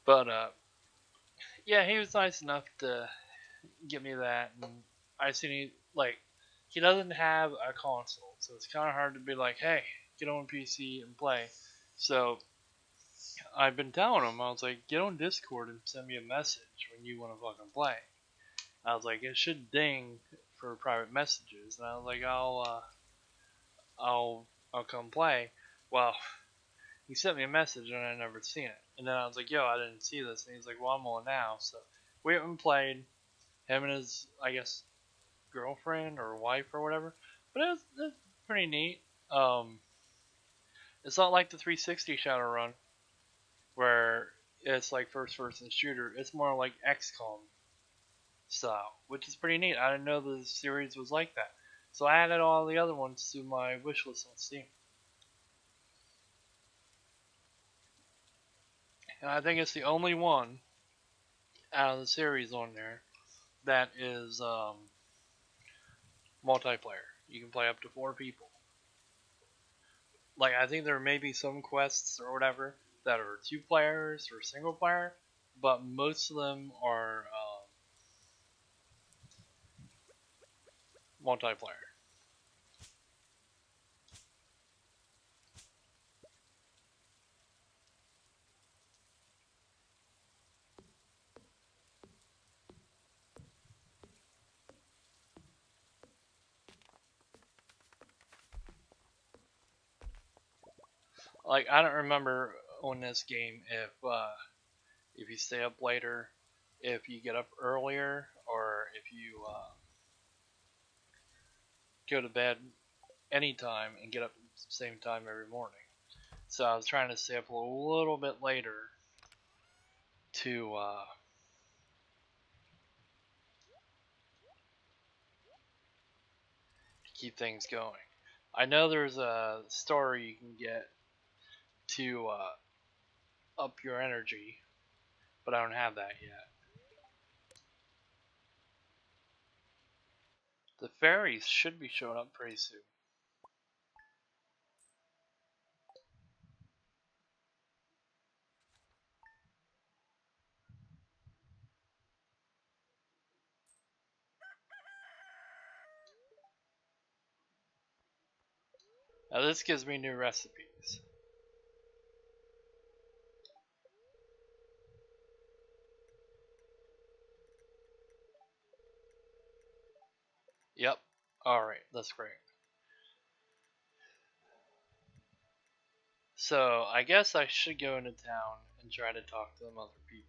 But yeah, he was nice enough to get me that, and I seen he doesn't have a console, so it's kind of hard to be like, hey, get on PC and play. So I've been telling him, I was like, get on Discord and send me a message when you want to fucking play. I was like, it should ding for private messages, and I was like, I'll come play. Well, he sent me a message and I never seen it, and then I was like, yo, I didn't see this, and he's like, well, I'm on now, so we haven't played. Him and his, I guess, girlfriend or wife or whatever, but it's pretty neat. It's not like the 360 Shadowrun where it's like first person shooter. It's more like XCOM style, which is pretty neat. I didn't know the series was like that. So I added all the other ones to my wish list on Steam. And I think it's the only one out of the series on there that is multiplayer. You can play up to 4 people. Like, I think there may be some quests or whatever that are 2 players or single player, but most of them are multiplayer. Like, I don't remember on this game if you stay up later, if you get up earlier, or if you go to bed anytime and get up at the same time every morning. So I was trying to stay up a little bit later to keep things going. I know there's a story you can get to up your energy, but I don't have that yet. The fairies should be showing up pretty soon. Now this gives me new recipes. Yep. Alright, that's great. So I guess I should go into town and try to talk to them other people.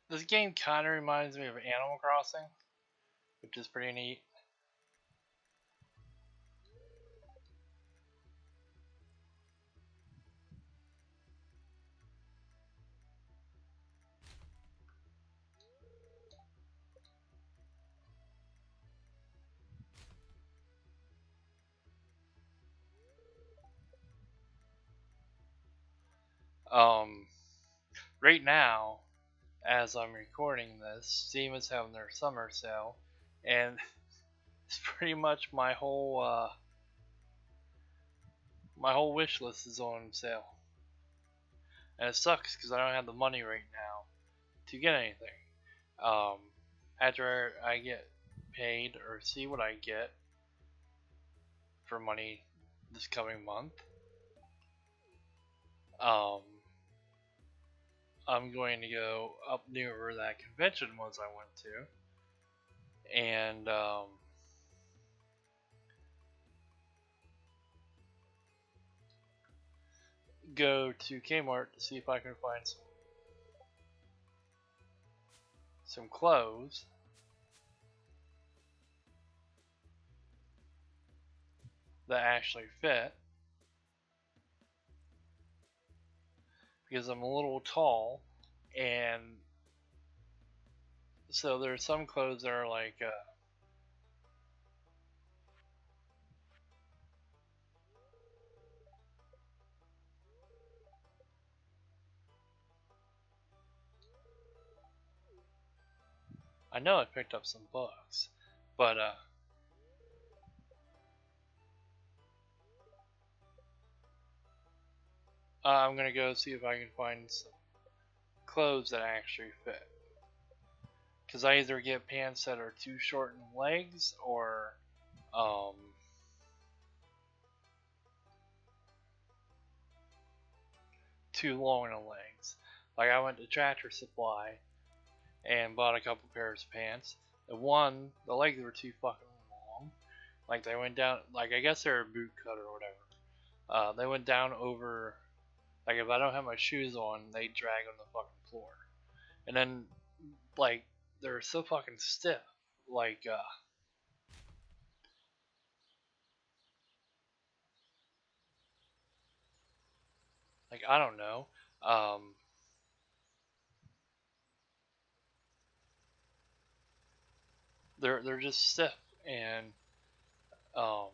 This game kind of reminds me of Animal Crossing, which is pretty neat. Um, right now, as I'm recording this, Steam is having their summer sale, and it's pretty much my whole wish list is on sale, and it sucks because I don't have the money right now to get anything. Um, After I get paid or see what I get for money this coming month, um, I'm going to go up near where that convention was I went to, and go to Kmart to see if I can find some clothes that actually fit, because I'm a little tall, and so there's some clothes that are like I know I picked up some books, but I'm gonna go see if I can find some clothes that actually fit. Because I either get pants that are too short in legs or um, too long in the legs. Like I went to Tractor Supply and bought a couple pairs of pants. The legs were too fucking long. Like they went down, like I guess they're a boot cut or whatever. They went down over, like if I don't have my shoes on, they drag on the fucking floor. And then, like, they're so fucking stiff. Like I don't know. Um, they're just stiff, and um,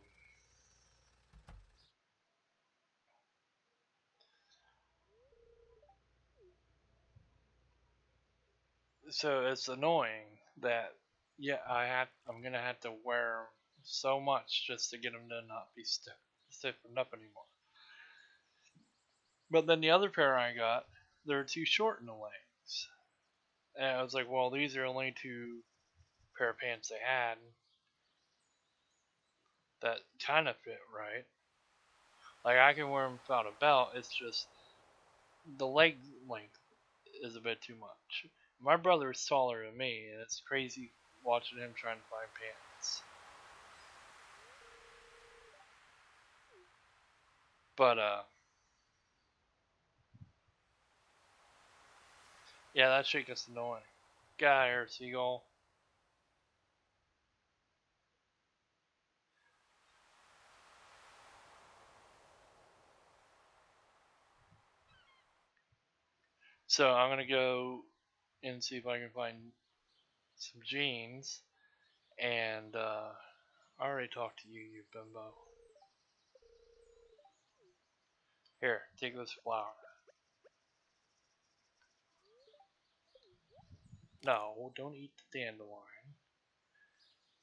so it's annoying that yeah I'm gonna have to wear 'em so much just to get them to not be stiffened up anymore. But then the other pair I got, they're too short in the legs, and I was like, well, these are only two pair of pants they had that kind of fit right. Like I can wear them without a belt. It's just the leg length is a bit too much. My brother is taller than me, and it's crazy watching him trying to find pants. But yeah, that shit gets annoying. Get out of here, seagull. So I'm gonna go and see if I can find some jeans. And I already talked to you, you bimbo. Here, take this flower. No, don't eat the dandelion.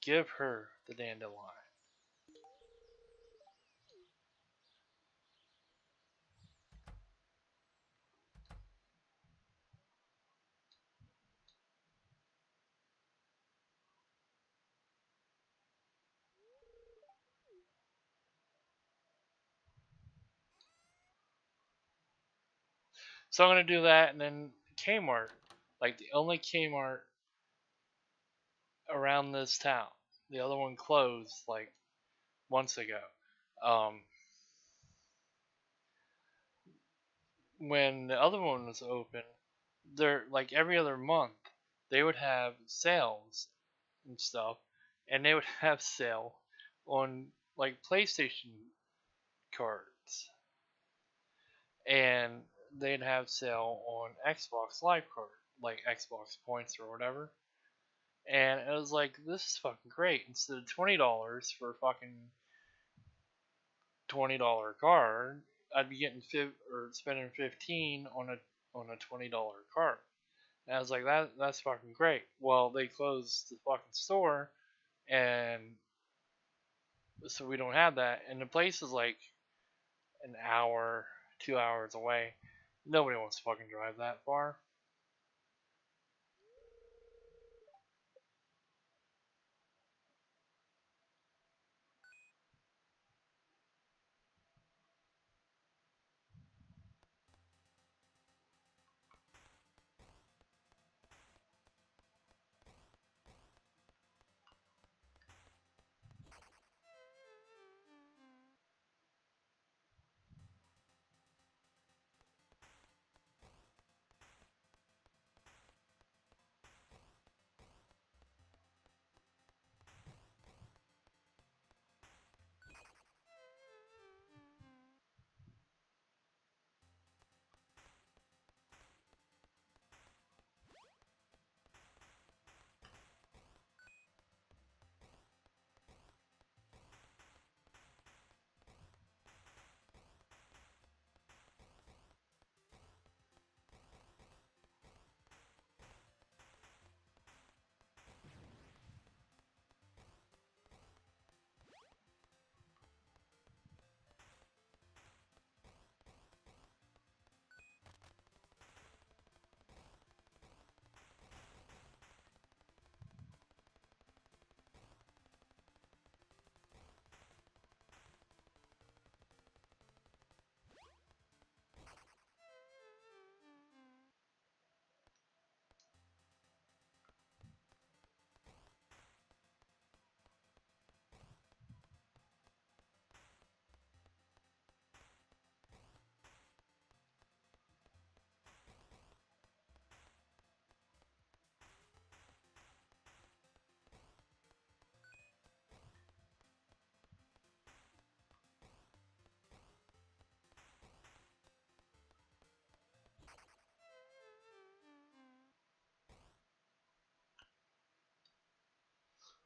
Give her the dandelion. So I'm gonna do that, and then Kmart, like the only Kmart around this town. The other one closed like months ago. Um, when the other one was open, they're like every other month they would have sales and stuff, and they would have sale on like PlayStation cards, and they'd have sale on Xbox Live card, like Xbox points or whatever. And it was like, this is fucking great. Instead of $20 for a fucking $20 card, I'd be getting spending 15 on a $20 card. And I was like, that's fucking great. Well, they closed the fucking store, and so we don't have that. And the place is like an hour, 2 hours away. Nobody wants to fucking drive that far.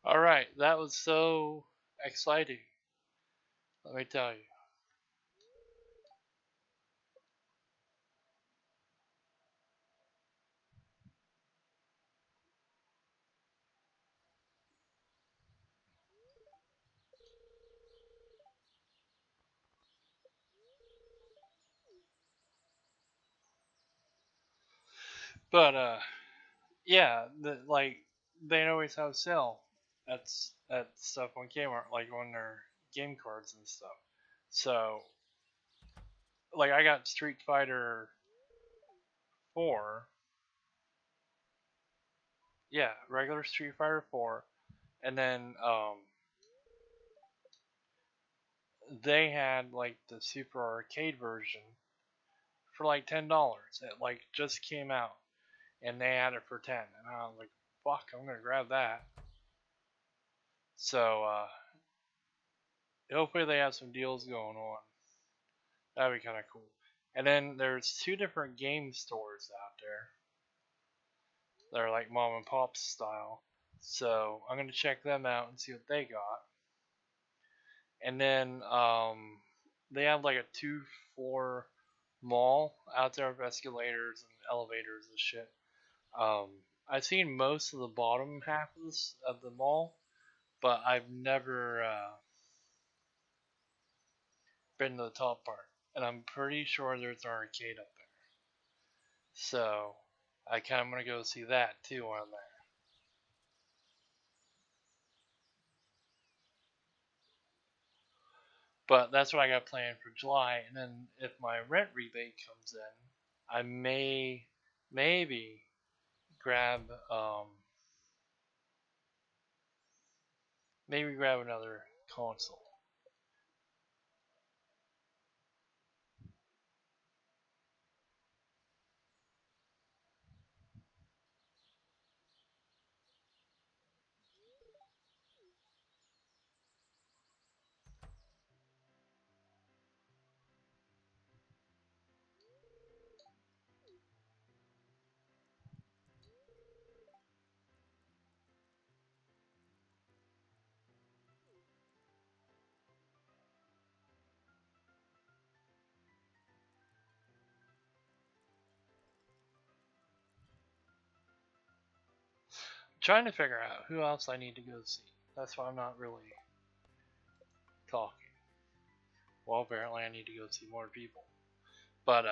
Alright, that was so exciting. Let me tell you. But yeah, like they always have sale at stuff on Kmart, like on their game cards and stuff. So like I got Street Fighter 4, yeah, regular Street Fighter 4, and then they had like the Super Arcade version for like $10. It like just came out, and they had it for 10, and I was like, fuck, I'm gonna grab that. So hopefully they have some deals going on. That'd be kind of cool. And then there's two different game stores out there. They're like mom and pop style. So I'm gonna check them out and see what they got. And then they have like a 2-floor mall out there with escalators and elevators and shit. I've seen most of the bottom half of the mall, but I've never been to the top part. And I'm pretty sure there's an arcade up there. So I kind of want to go see that too on there. But that's what I got planned for July. And then if my rent rebate comes in, I maybe grab maybe grab another console. trying to figure out who else I need to go see. That's why I'm not really talking. Well, apparently I need to go see more people. But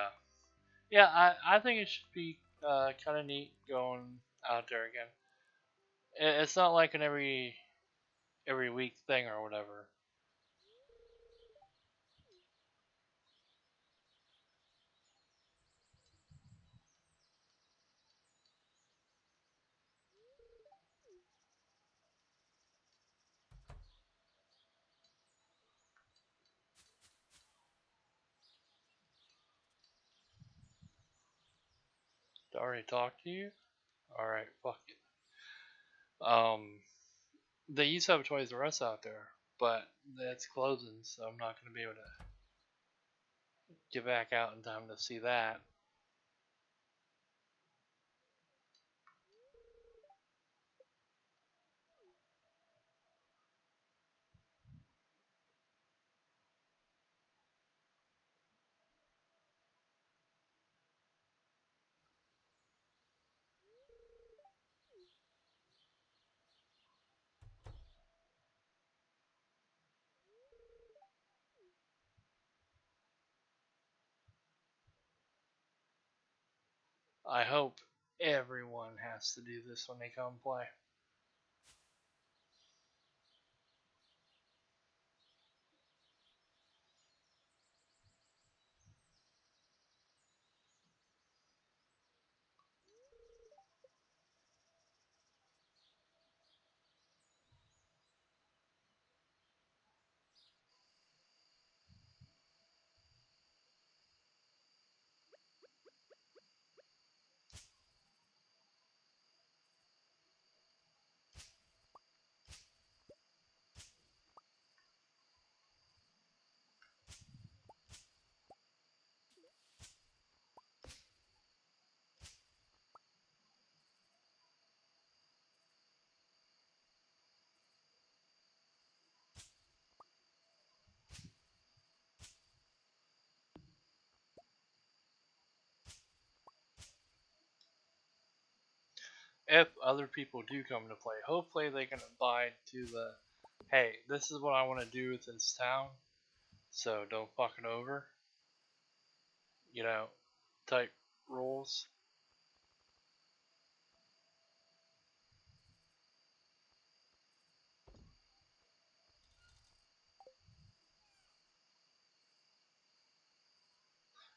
yeah, I think it should be kind of neat going out there again. It's not like an every week thing or whatever. Did I already talk to you? All right, fuck it. They used to have Toys R Us out there, but that's closing, so I'm not gonna be able to get back out in time to see that. I hope everyone has to do this when they come play. If other people do come to play, hopefully they can abide to the, hey, this is what I want to do with this town, so don't fuck it over, you know, type rules.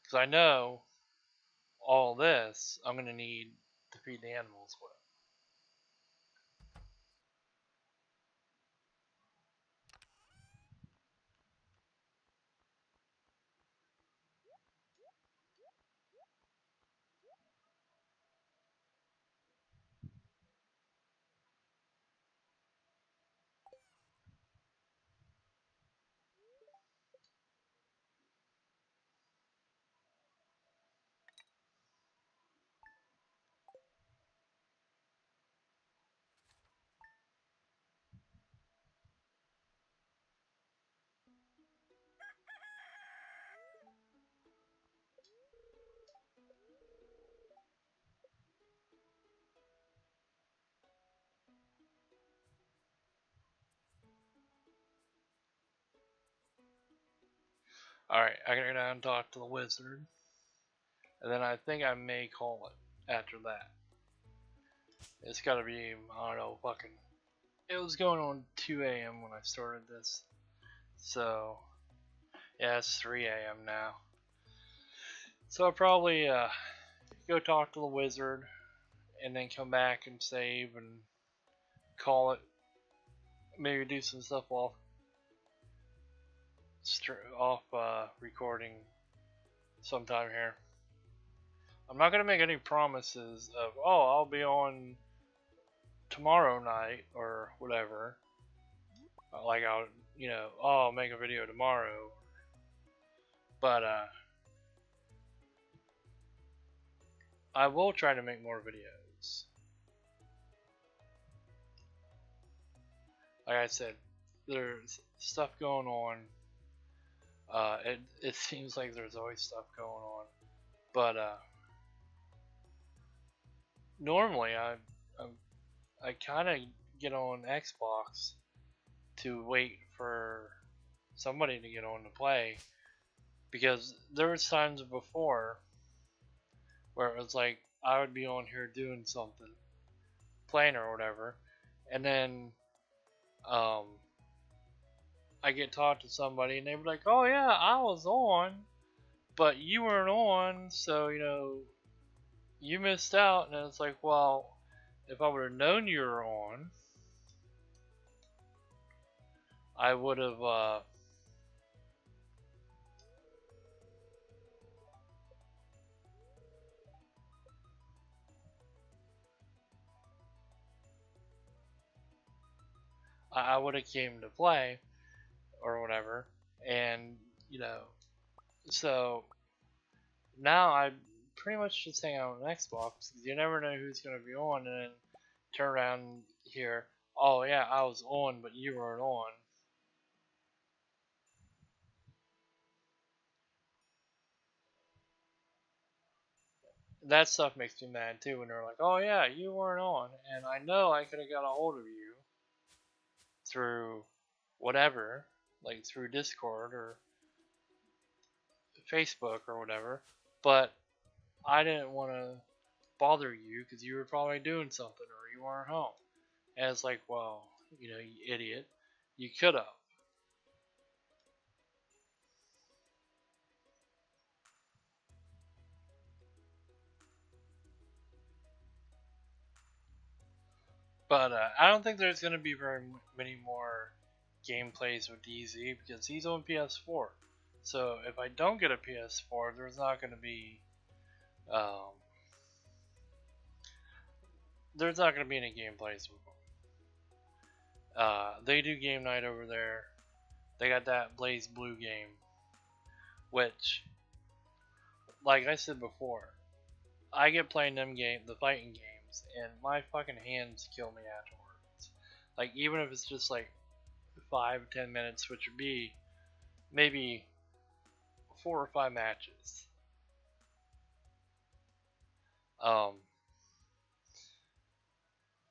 Because I know all this I'm going to need to feed the animals with. Alright, I gotta go down and talk to the wizard. And then I think I may call it after that. It's gotta be, I don't know, fucking. It was going on 2 a.m. when I started this. So, yeah, it's 3 a.m. now. So I'll probably go talk to the wizard and then come back and save and call it. Maybe do some stuff off recording sometime here. I'm not gonna make any promises of, oh, I'll be on tomorrow night or whatever. Like I'll, oh, I'll make a video tomorrow. But I will try to make more videos. Like I said, there's stuff going on. It seems like there's always stuff going on, but normally I'm I kind of get on Xbox to wait for somebody to get on to play, because there was times before where it was like I would be on here doing something, playing or whatever, and then um, I get talked to somebody and they were like, "Oh yeah, I was on, but you weren't on, so you missed out." And it's like, well, if I would have known you were on, I would have. I would have came to play or whatever, and you know, so now I pretty much just hang out on Xbox. You never know who's gonna be on, and then turn around here. Oh yeah, I was on, but you weren't on. That stuff makes me mad too when they're like, "Oh yeah, you weren't on," and I know I could have got a hold of you through whatever, like through Discord or Facebook or whatever, but I didn't want to bother you because you were probably doing something or you weren't home. And it's like, well, you idiot, you could have. But I don't think there's going to be very many more gameplays with DZ because he's on PS4. So if I don't get a PS4, um, there's not going to be any gameplays with him. They do game night over there. They got that Blaze Blue game, which, like I said before, I get playing the fighting games, and my fucking hands kill me afterwards. Like even if it's just like 5-10 minutes, which would be maybe 4 or 5 matches. Um,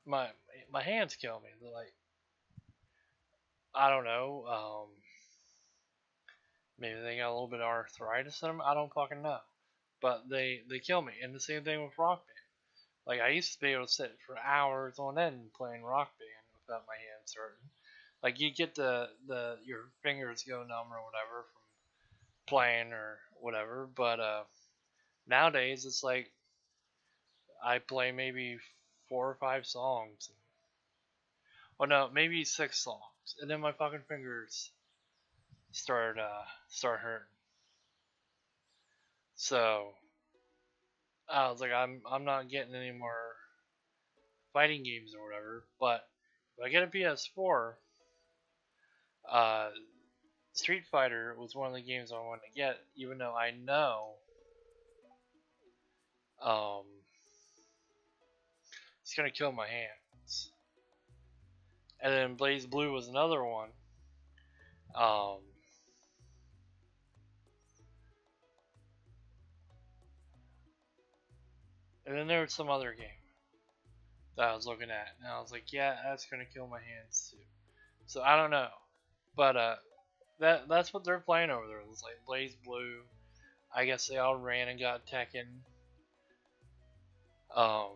my my hands kill me. They're like, I don't know. Maybe they got a little bit of arthritis in them. I don't fucking know. But they kill me. And the same thing with Rock Band. Like I used to be able to sit for hours on end playing Rock Band without my hands hurting. Like you get the your fingers go numb or whatever from playing or whatever. But nowadays it's like I play maybe 4 or 5 songs. Well, no, maybe 6 songs, and then my fucking fingers start hurting. So I was like, I'm not getting any more fighting games or whatever. But if I get a PS4, uh, Street Fighter was one of the games I wanted to get, even though I know um, it's gonna kill my hands. And then Blaze Blue was another one. Um, and then there was some other game that I was looking at, and I was like, yeah, that's gonna kill my hands too. So I don't know, but that's what they're playing over there. It's like Blaze Blue. I guess they all ran and got Tekken. Um,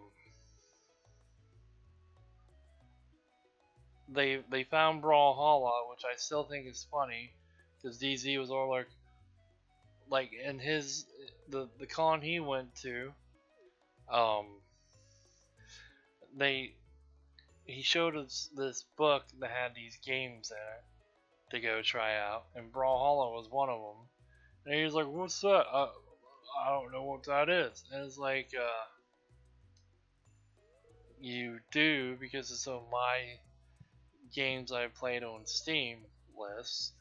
they found Brawlhalla, which I still think is funny, because DZ was all like in the con he went to, um, they he showed us this book that had these games in it to go try out, and Brawlhalla was one of them. And he was like, "What's that? I don't know what that is." And it's like, you do because it's on my games I've played on Steam list.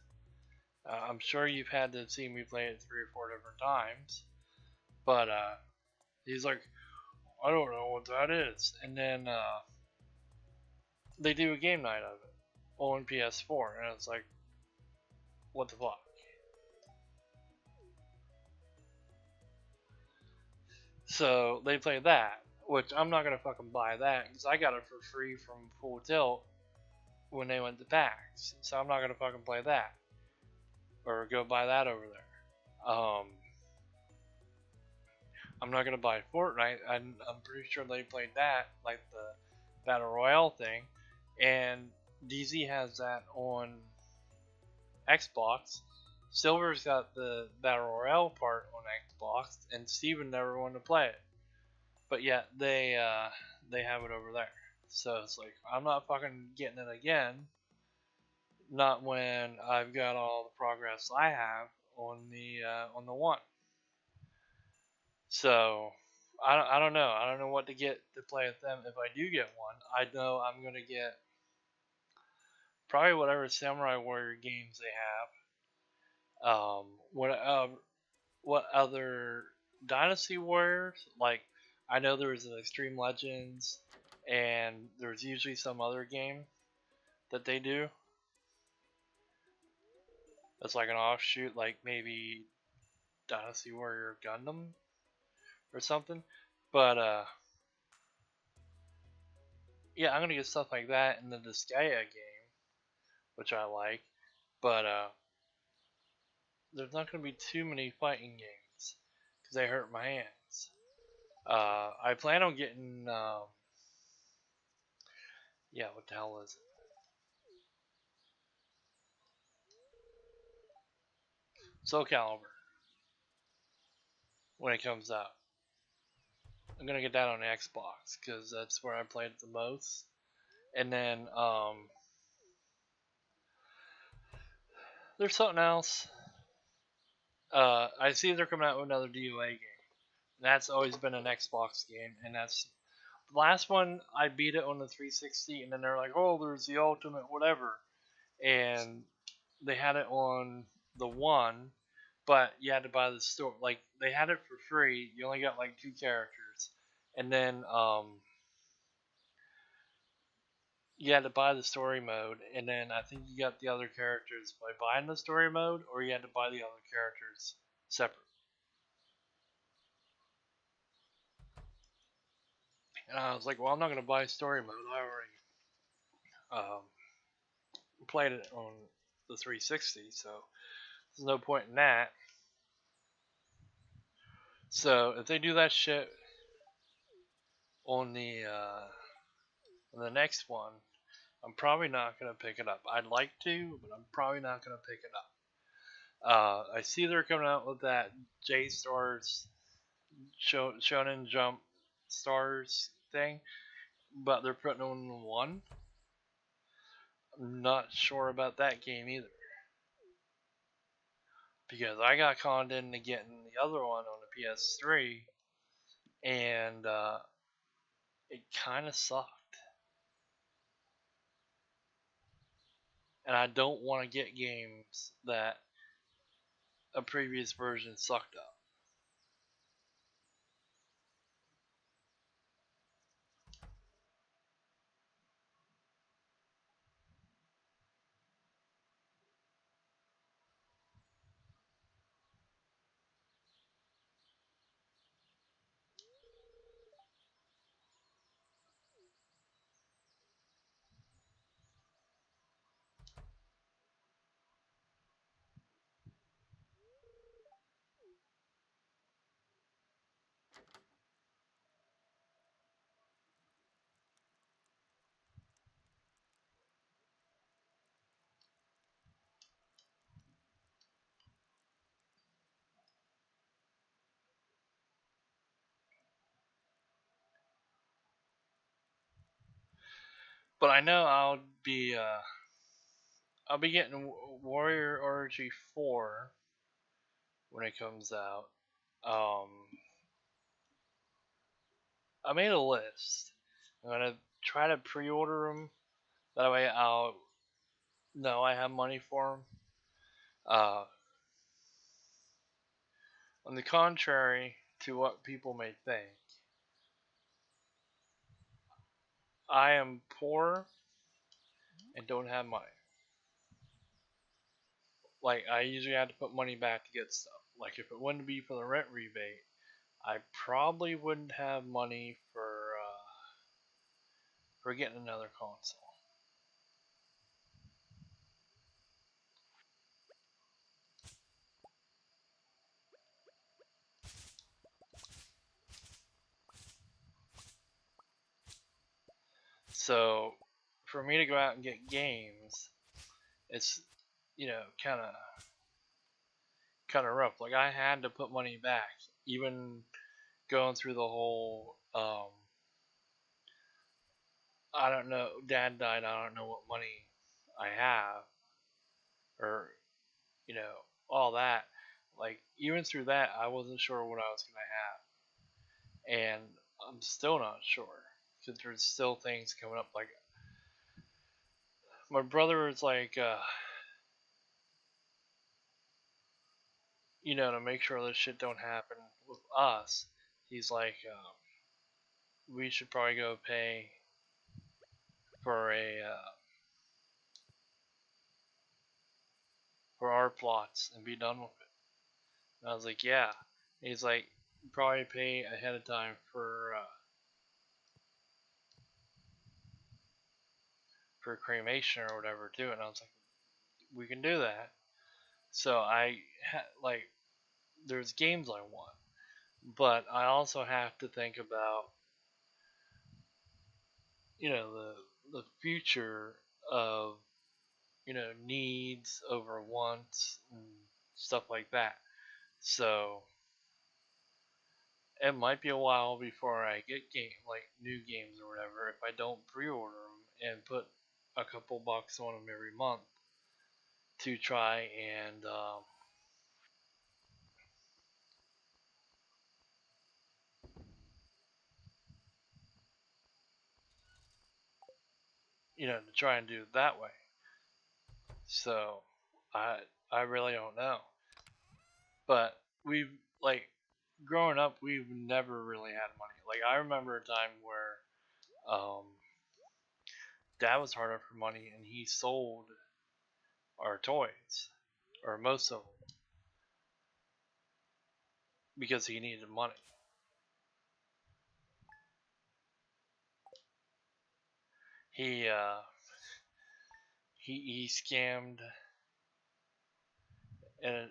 I'm sure you've had to see me play it 3 or 4 different times, but he's like, "I don't know what that is," and then they do a game night of it on PS4, and it's like, what the fuck? So they play that, which I'm not gonna fucking buy that because I got it for free from Full Tilt when they went to PAX. So I'm not gonna fucking play that or go buy that over there. I'm not gonna buy Fortnite. I'm pretty sure they played that, like the Battle Royale thing, and DZ has that on Xbox. Silver's got the Battle Royale part on Xbox, and Steven never wanted to play it. But yet they have it over there. So it's like I'm not fucking getting it again. Not when I've got all the progress I have on the one. So I don't know. I don't know what to get to play with them if I do get one. I know I'm gonna get probably whatever Samurai Warrior games they have. What other Dynasty Warriors? Like I know there's an Extreme Legends, and there's usually some other game that they do. That's like an offshoot, like maybe Dynasty Warrior Gundam or something. But yeah, I'm gonna get stuff like that in the Disgaea game, which I like. But there's not gonna be too many fighting games because they hurt my hands. I plan on getting yeah, what the hell is it? Soul Calibur when it comes out. I'm gonna get that on the Xbox because that's where I played it the most. And then there's something else. I see they're coming out with another DOA game. That's always been an Xbox game, and that's the last one. I beat it on the 360, and then they're like, "Oh, there's the ultimate whatever," and they had it on the one, but you had to buy the store. Like they had it for free. You only got like 2 characters, and then you had to buy the story mode, and then I think you got the other characters by buying the story mode, or you had to buy the other characters separate. And I was like, well, I'm not gonna buy story mode. I already played it on the 360, so there's no point in that. So if they do that shit on the next one, I'm probably not gonna pick it up. I'd like to, but I'm probably not gonna pick it up. I see they're coming out with that J Stars Shonen Jump Stars thing, but they're putting on one. I'm not sure about that game either. Because I got conned into getting the other one on the PS3, and it kind of sucked. And I don't want to get games that a previous version sucked up. But I know I'll be getting Warrior Orgy 4 when it comes out. Um, I made a list. I'm gonna try to pre-order them. That way I'll know I have money for them. On the contrary to what people may think, I am poor and don't have money. Like I usually have to put money back to get stuff. Like if it wouldn't be for the rent rebate, I probably wouldn't have money for for getting another console. So for me to go out and get games, it's kind of rough. Like I had to put money back, even going through the whole I don't know, dad died, I don't know what money I have, or all that. Like even through that, I wasn't sure what I was gonna have, and I'm still not sure because there's still things coming up. Like my brother is like, to make sure this shit don't happen with us. He's like, we should probably go pay for a for our plots and be done with it. And I was like, yeah. And he's like, probably pay ahead of time for cremation or whatever too. And I was like, we can do that. So like, there's games I want, but I also have to think about the future of needs over wants and stuff like that. So it might be a while before I get like new games or whatever if I don't pre-order them and put a couple bucks on them every month to try and to try and do it that way. So I really don't know. But we've like growing up, we've never really had money. Like I remember a time where dad was hard up for money and he sold our toys, or most of them, because he needed money. He he scammed a,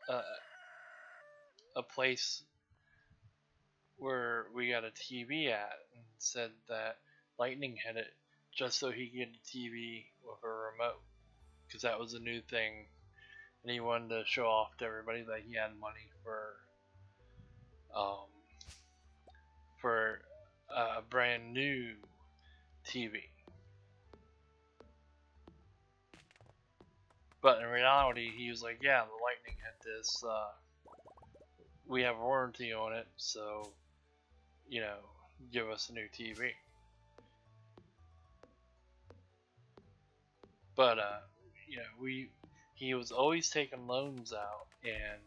a a place where we got a TV at and said that Lightning had it just so he could get a TV with a remote, because that was a new thing, and he wanted to show off to everybody that he had money um, for a brand new TV. But in reality, he was like, "Yeah, the Lightning had this. We have a warranty on it, so you know, give us a new TV." But he was always taking loans out, and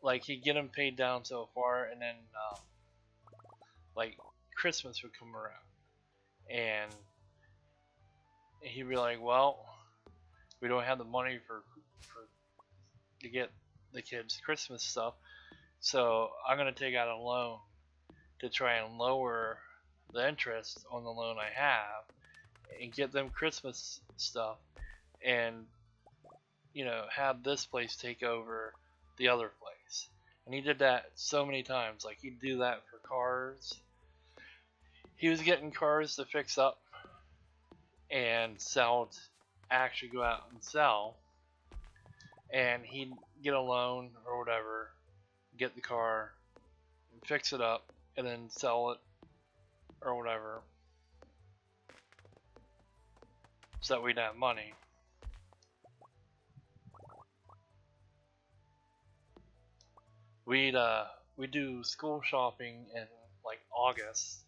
like he'd get them paid down so far, and then like Christmas would come around, and he'd be like, "Well, we don't have the money for to get the kids Christmas stuff, so I'm gonna take out a loan to try and lower the interest on the loan I have and get them Christmas stuff, and have this place take over the other place." And he did that so many times. Like he'd do that for cars. He was getting cars to fix up and sell, actually go out and sell, and he'd get a loan or whatever, get the car, and fix it up, and then sell it or whatever, so that we'd have money. We'd do school shopping in like August,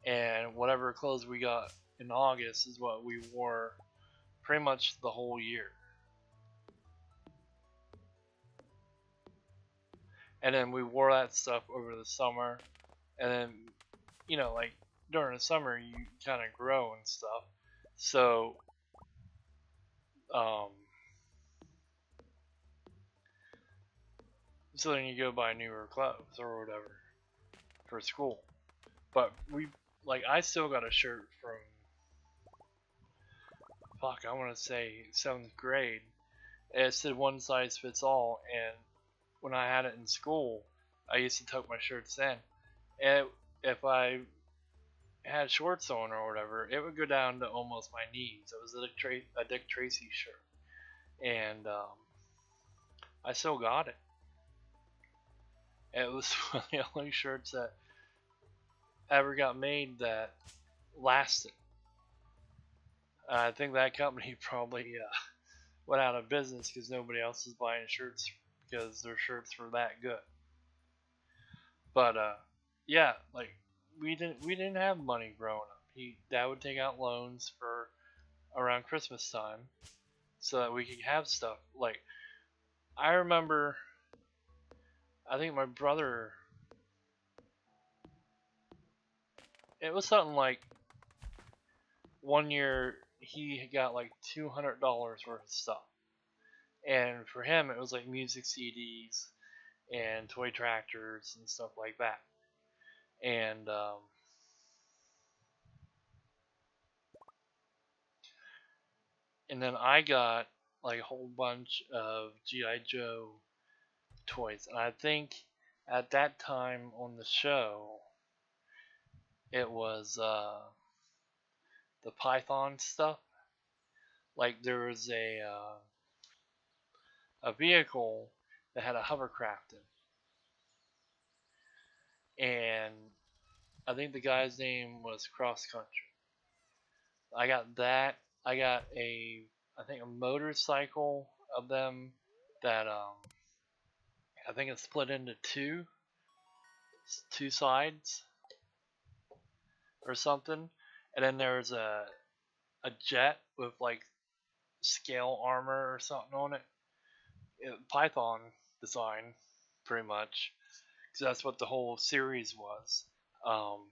and whatever clothes we got in August is what we wore pretty much the whole year. And then we wore that stuff over the summer, and then like during the summer you kind of grow and stuff, so um so then you go buy newer clothes or whatever for school. But I still got a shirt from, fuck, I want to say 7th grade. It said one size fits all, and when I had it in school, I used to tuck my shirts in. And if I had shorts on or whatever, it would go down to almost my knees. It was a Dick Tracy shirt, and I still got it. It was one of the only shirts that ever got made that lasted. I think that company probably went out of business because nobody else was buying shirts because their shirts were that good. But yeah, like we didn't have money growing up. Dad would take out loans for around Christmas time so that we could have stuff. Like I remember, I think my brother, it was something like one year he got like $200 worth of stuff, and for him it was like music CDs and toy tractors and stuff like that. And and then I got like a whole bunch of GI Joe toys, and I think at that time on the show it was the Python stuff. Like there was a vehicle that had a hovercraft in, and I think the guy's name was Cross Country. I got that. I got I think a motorcycle of them that I think it's split into two sides or something, and then there's a jet with like scale armor or something on it. Python design, pretty much, because that's what the whole series was. Um,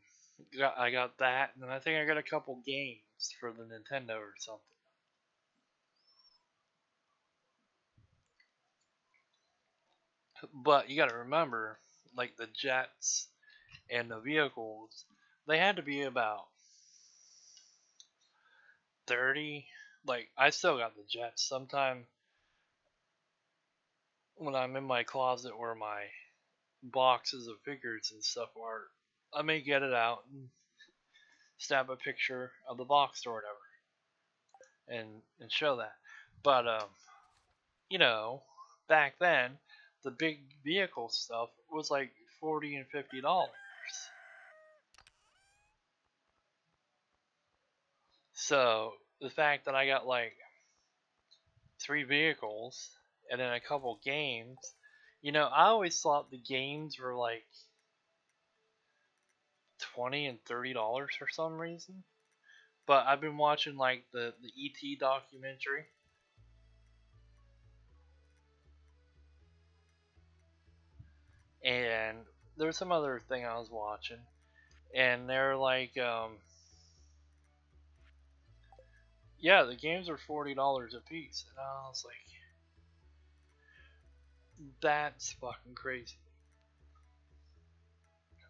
I got that, and then I think I got a couple games for the Nintendo or something. But you got to remember, like the jets and the vehicles, they had to be about 30. Like I still got the jets. Sometime when I'm in my closet where my boxes of figures and stuff are, I may get it out and snap a picture of the box or whatever, and show that. But you know, back then the big vehicle stuff was like $40 and $50. So the fact that I got like 3 vehicles and then a couple games, I always thought the games were like $20 and $30 for some reason. But I've been watching like the ET documentary, and there's some other thing I was watching, and they're like, yeah, the games are $40 a piece, and I was like, that's fucking crazy.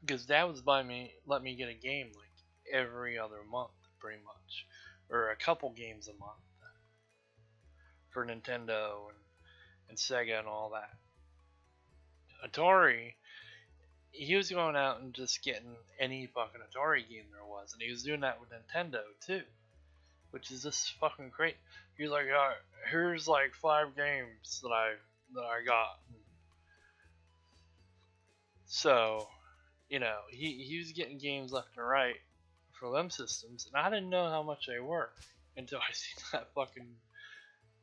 Because Dad was let me get a game like every other month, pretty much, or a couple games a month for Nintendo and Sega and all that. Atari, he was going out and just getting any fucking Atari game there was, and he was doing that with Nintendo too, which is just fucking great. He's like, here's like 5 games that I got. So, he was getting games left and right for them systems, and I didn't know how much they were until I seen that fucking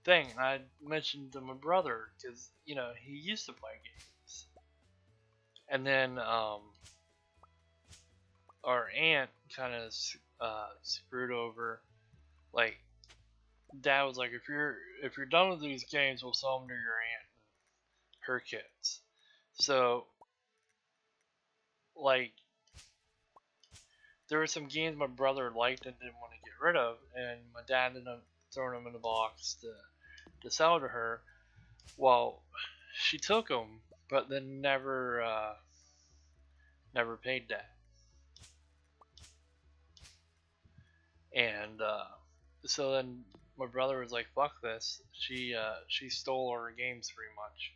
thing. And I mentioned to my brother because he used to play games, and then our aunt kind of screwed over. Like, Dad was like, if you're done with these games, we'll sell them to your aunt and her kids. So, like, there were some games my brother liked and didn't want to get rid of, and my dad ended up throwing them in the box to sell to her. Well, she took them, but then never paid Dad. And so then my brother was like, "Fuck this." She stole our games pretty much.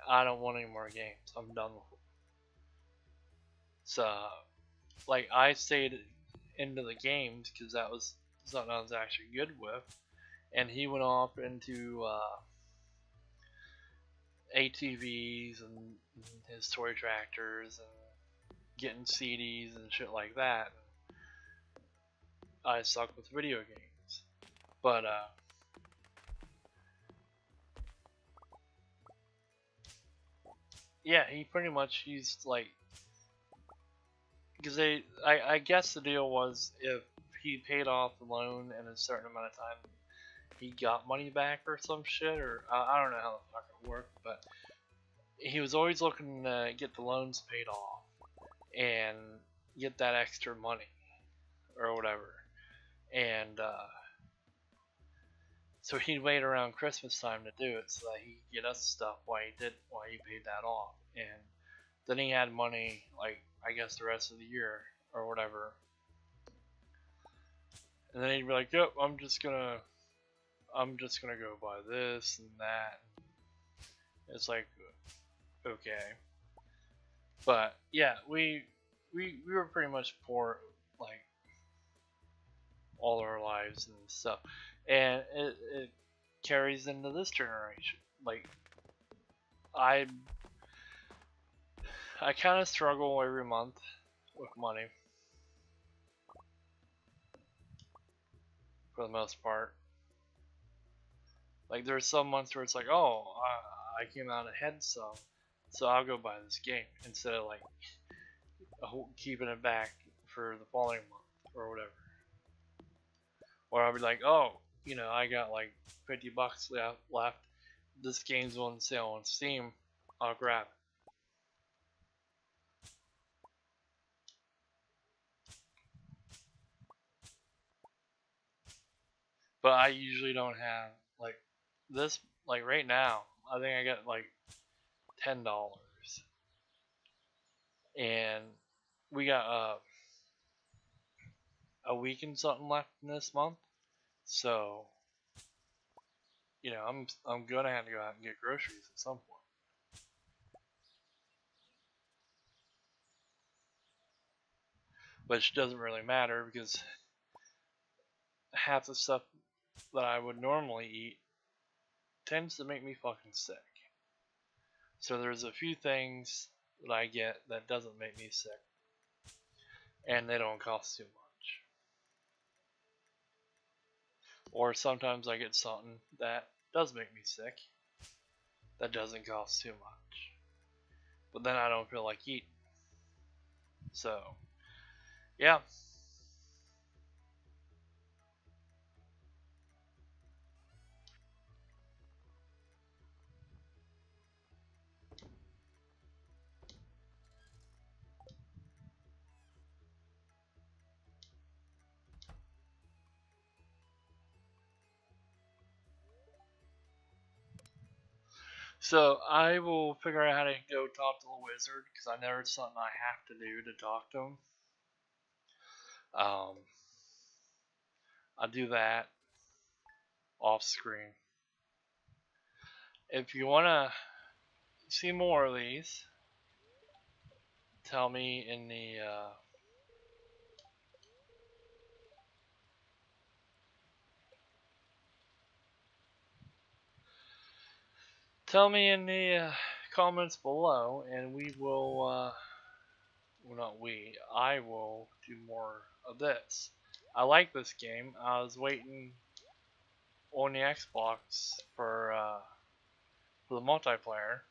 I don't want any more games. I'm done with them. So like I stayed into the games because that was something I was actually good with, and he went off into ATVs and his toy tractors and getting CDs and shit like that. I suck with video games, but yeah, he pretty much used like because I guess the deal was if he paid off the loan in a certain amount of time, he got money back or some shit, or I don't know how the fuck it worked, but he was always looking to get the loans paid off and get that extra money or whatever. And so he'd wait around Christmas time to do it so that he could get us stuff while he paid that off. And then he had money, like I guess the rest of the year or whatever. And then he'd be like, "Yep, I'm just gonna go buy this and that." It's like, okay, but yeah, we were pretty much poor, like all our lives and stuff, and it carries into this generation. Like I kind of struggle every month with money for the most part. Like there's some months where it's like, oh, I came out ahead some, so I'll go buy this game instead of like keeping it back for the following month or whatever. Or I'll be like, oh, I got like $50 left. This game's on sale on Steam. I'll grab it. But I usually don't have like this. Like right now, I think I got like $10, and we got a week and something left in this month. So I'm gonna have to go out and get groceries at some point. Which doesn't really matter because half the stuff that I would normally eat tends to make me fucking sick. So there's a few things that I get that doesn't make me sick, and they don't cost too much. Or sometimes I get something that does make me sick that doesn't cost too much, but then I don't feel like eating. So yeah. So I will figure out how to go talk to the wizard because I know it's something I have to do to talk to him. I'll do that off screen. If you want to see more of these, tell me in the comments below, and we will. Well, not we. I will do more of this. I like this game. I was waiting on the Xbox for the multiplayer.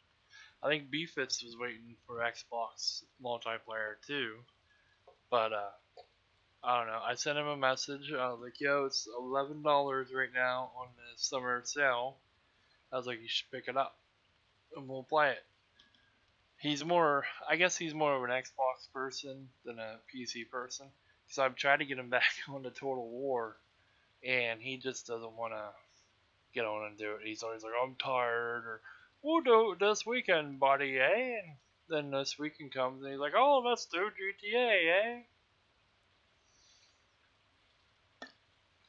I think BFits was waiting for Xbox multiplayer too, but I don't know. I sent him a message. I was like, "Yo, it's $11 right now on the summer sale." I was like, "You should pick it up, and we'll play it." I guess he's more of an Xbox person than a PC person, because I've tried to get him back on the Total War, and he just doesn't want to get on and do it. He's always like, "I'm tired," or "We'll do it this weekend, buddy, eh?" And then this weekend comes, and he's like, "Oh, let's do GTA, eh?"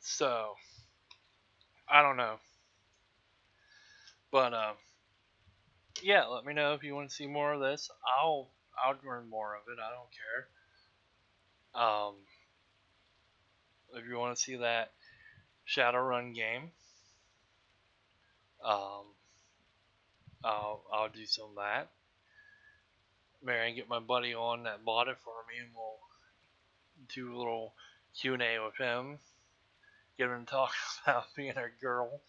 So I don't know, but yeah, let me know if you want to see more of this. I'll learn more of it. I don't care. If you want to see that Shadowrun game, um, I'll do some of that. Maybe I can get my buddy on that bought it for me, and we'll do a little Q&A with him. Get him to talk about being a girl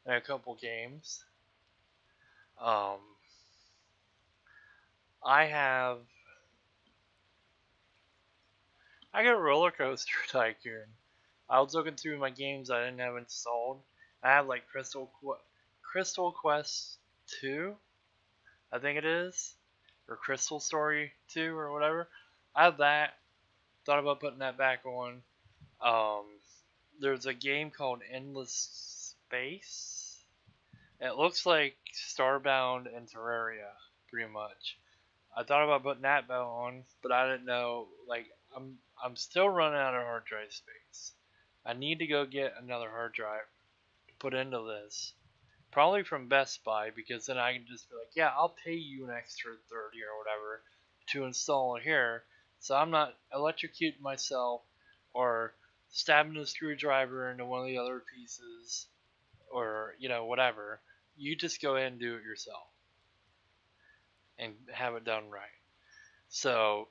in a couple games. Um, I got Roller Coaster Tycoon. I was looking through my games I didn't have installed. I have like Crystal Quest 2, I think it is, or Crystal Story 2 or whatever. I have that. Thought about putting that back on. Um, there's a game called Endless Space. It looks like Starbound and Terraria, pretty much. I thought about putting that back on, but I didn't know. Like, I'm still running out of hard drive space. I need to go get another hard drive to put into this, probably from Best Buy, because then I can just be like, yeah, I'll pay you an extra 30 or whatever to install it here, so I'm not electrocuting myself or stabbing a screwdriver into one of the other pieces or whatever. You just go ahead and do it yourself and have it done right. So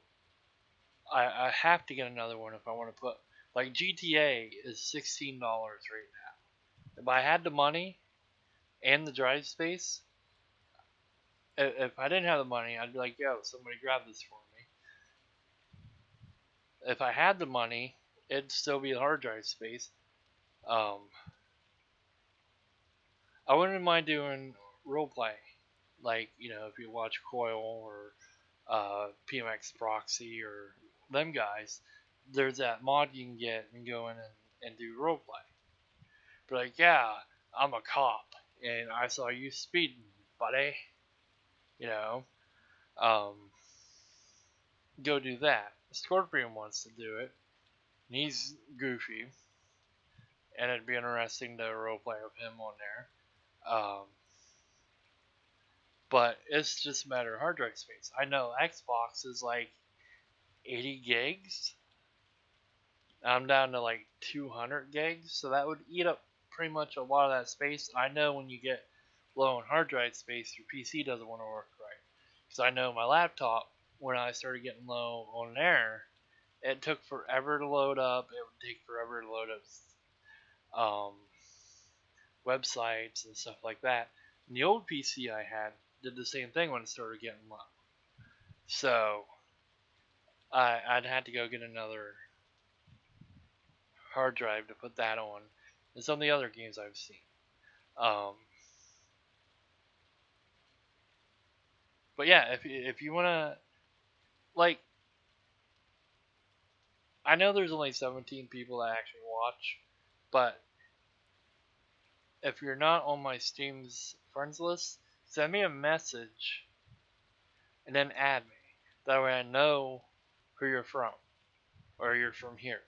I have to get another one if I want to put, like, GTA is $16 right now. If I had the money and the drive space, if I didn't have the money, I'd be like, yo, somebody grab this for me. If I had the money, it'd still be hard drive space. I wouldn't mind doing roleplay, like, if you watch Coil or PMX Proxy or them guys, there's that mod you can get and go in and do roleplay. But like, yeah, I'm a cop and I saw you speeding, buddy. You know, um, go do that. Scorpion wants to do it, and he's goofy, and it'd be interesting to roleplay with him on there. But it's just a matter of hard drive space. I know Xbox is like 80 gigs. I'm down to like 200 gigs, so that would eat up pretty much a lot of that space. I know when you get low on hard drive space, your PC doesn't want to work right. Because I know my laptop, when I started getting low on air, it took forever to load up. It would take forever to load up websites and stuff like that. And the old PC I had did the same thing when it started getting low. So I'd had to go get another hard drive to put that on, and some of the other games I've seen. But yeah, if you wanna, like, I know there's only 17 people that actually watch, but if you're not on my Steam's friends list, send me a message and then add me. That way I know who you're from, or you're from here.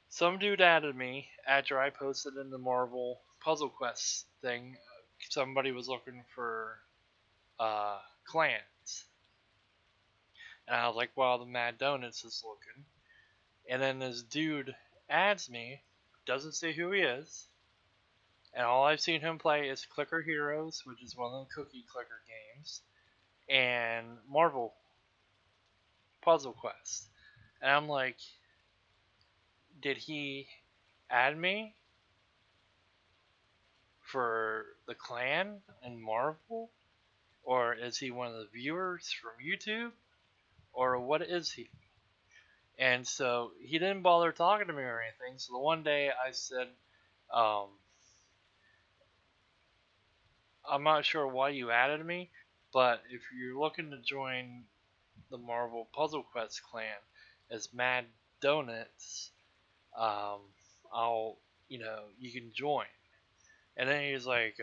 Some dude added me after I posted in the Marvel Puzzle Quest thing. Somebody was looking for clans. And I was like, wow, the Mad Donuts is looking. And then this dude adds me, doesn't say who he is, and all I've seen him play is Clicker Heroes, which is one of the cookie clicker games, and Marvel Puzzle Quest. And I'm like, did he add me for the clan and Marvel? Or is he one of the viewers from YouTube? Or what is he? And so he didn't bother talking to me or anything. So the one day I said, I'm not sure why you added me, but if you're looking to join the Marvel Puzzle Quest clan as Mad Donuts, you can join. And then he's like,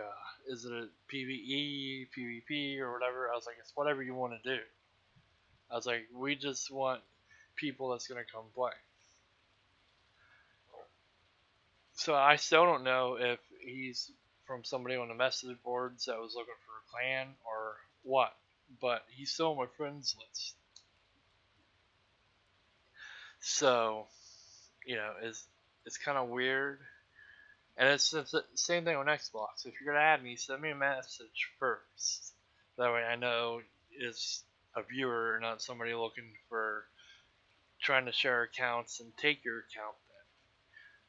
is it a PvE, PvP, or whatever? I was like, it's whatever you want to do. I was like, we just want people that's going to come play. So I still don't know if he's from somebody on the message boards that was looking for a clan or what, but he's still on my friends list. So, it's kind of weird. And it's the same thing on Xbox. If you're gonna add me, send me a message first. That way I know it's a viewer, not somebody looking for trying to share accounts and take your account then,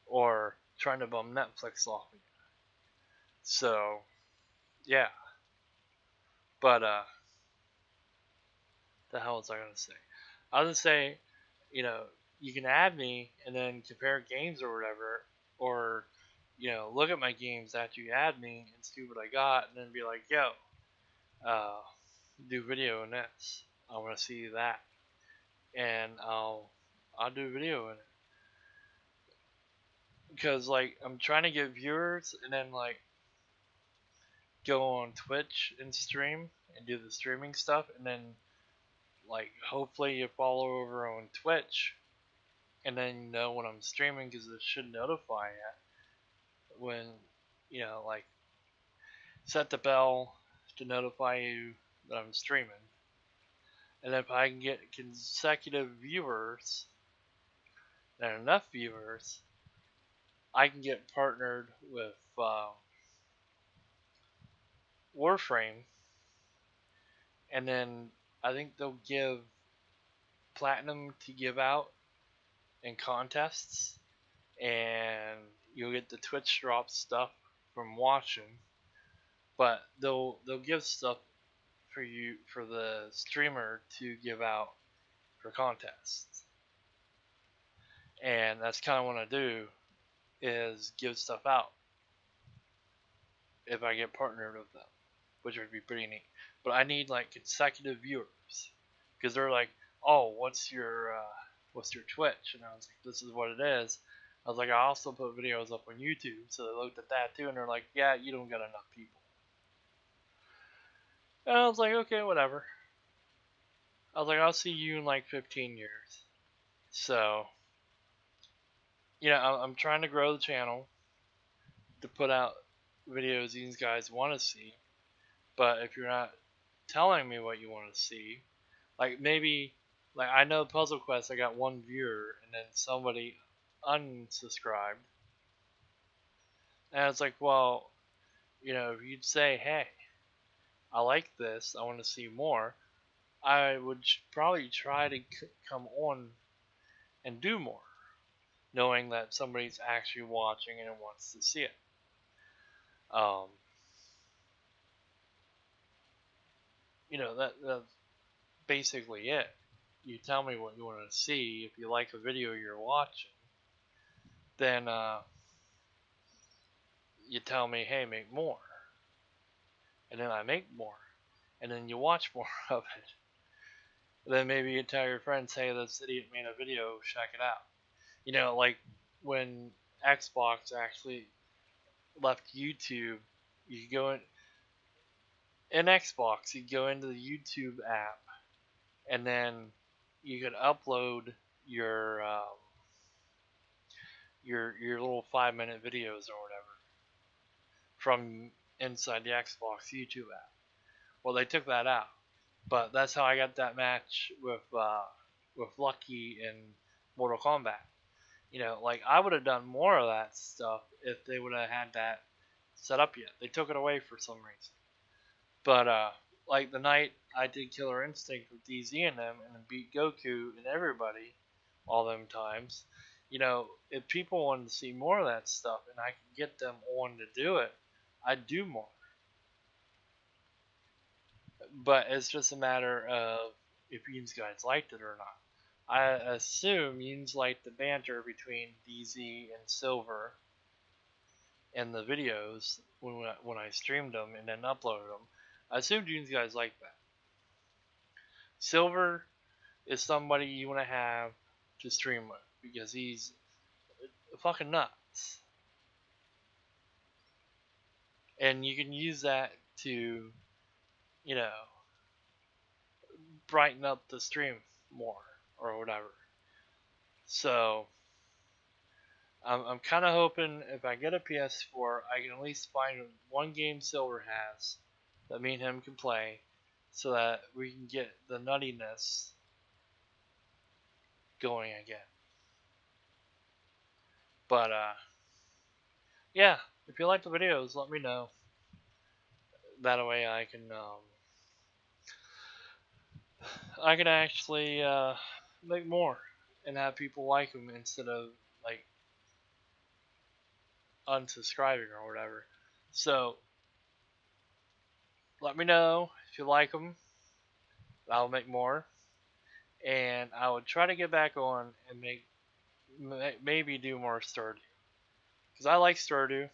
or trying to bum Netflix off of you. So, yeah. But the hell was I gonna say? I was gonna say, you know, you can add me and then compare games or whatever, or look at my games after you add me and see what I got, and then be like, yo, uh, do video in this. I want to see that, and I'll do video in it because like I'm trying to get viewers and then like go on Twitch and stream and do the streaming stuff, and then like hopefully you follow over on Twitch, and then you know when I'm streaming because it should notify you when like set the bell to notify you that I'm streaming. And if I can get consecutive viewers and enough viewers, I can get partnered with Warframe, and then I think they'll give platinum to give out in contests, and you'll get the Twitch drop stuff from watching, but they'll give stuff for the streamer to give out for contests, and that's kind of what I do is give stuff out if I get partnered with them, which would be pretty neat. But I need like consecutive viewers because they're like, "Oh, what's your Twitch?" And I was like, "This is what it is." I was like, "I also put videos up on YouTube," so they looked at that too, and they're like, "Yeah, you don't got enough people." And I was like, "Okay, whatever." I was like, "I'll see you in like 15 years." So, I'm trying to grow the channel to put out videos these guys want to see. But if you're not telling me what you want to see, like maybe, like I know Puzzle Quest, I got one viewer and then somebody unsubscribed. And it's like, well, if you'd say, hey, I like this, I want to see more, I would probably try to come on and do more, knowing that somebody's actually watching and wants to see it. Um, that's basically it. You tell me what you want to see. If you like a video you're watching, then you tell me, hey, make more. And then I make more. And then you watch more of it. And then maybe you tell your friends, hey, this idiot made a video, check it out. Like when Xbox actually left YouTube, you could go in Xbox, you go into the YouTube app, and then you could upload your little 5-minute videos or whatever from inside the Xbox YouTube app. Well, they took that out, but that's how I got that match with Lucky in Mortal Kombat. Like I would have done more of that stuff if they would have had that set up yet. They took it away for some reason. But like the night I did Killer Instinct with DZ and them, and then beat Goku and everybody all them times. If people wanted to see more of that stuff and I could get them on to do it, I'd do more. But it's just a matter of if you guys liked it or not. I assume you liked the banter between DZ and Silver in the videos when I streamed them and then uploaded them. I assume you guys like that. Silver is somebody you want to have to stream with because he's fucking nuts. And you can use that to, brighten up the stream more or whatever. So, I'm kind of hoping if I get a PS4, I can at least find one game Silver has that me and him can play, so that we can get the nuttiness going again. But yeah, if you like the videos, let me know. That way I can actually make more and have people like them instead of like unsubscribing or whatever. So let me know if you like them. I'll make more, and I would try to get back on and maybe do more Stardew because I like Stardew.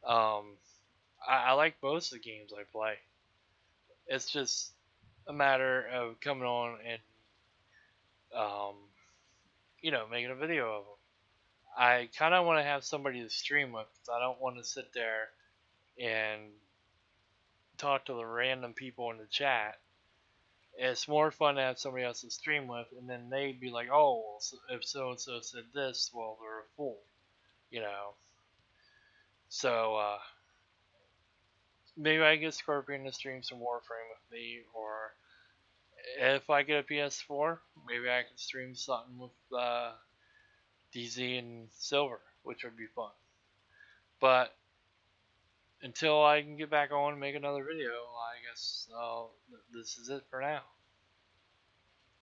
Um, I like most of the games I play. It's just a matter of coming on and um, making a video of them. I kind of want to have somebody to stream with because I don't want to sit there and talk to the random people in the chat. It's more fun to have somebody else to stream with, and then they'd be like, "Oh, well, if so and so said this, well, they're a fool," you know. So maybe I get Scorpion to stream some Warframe with me, or if I get a PS4, maybe I can stream something with DZ and Silver, which would be fun. But until I can get back on and make another video, I guess this is it for now.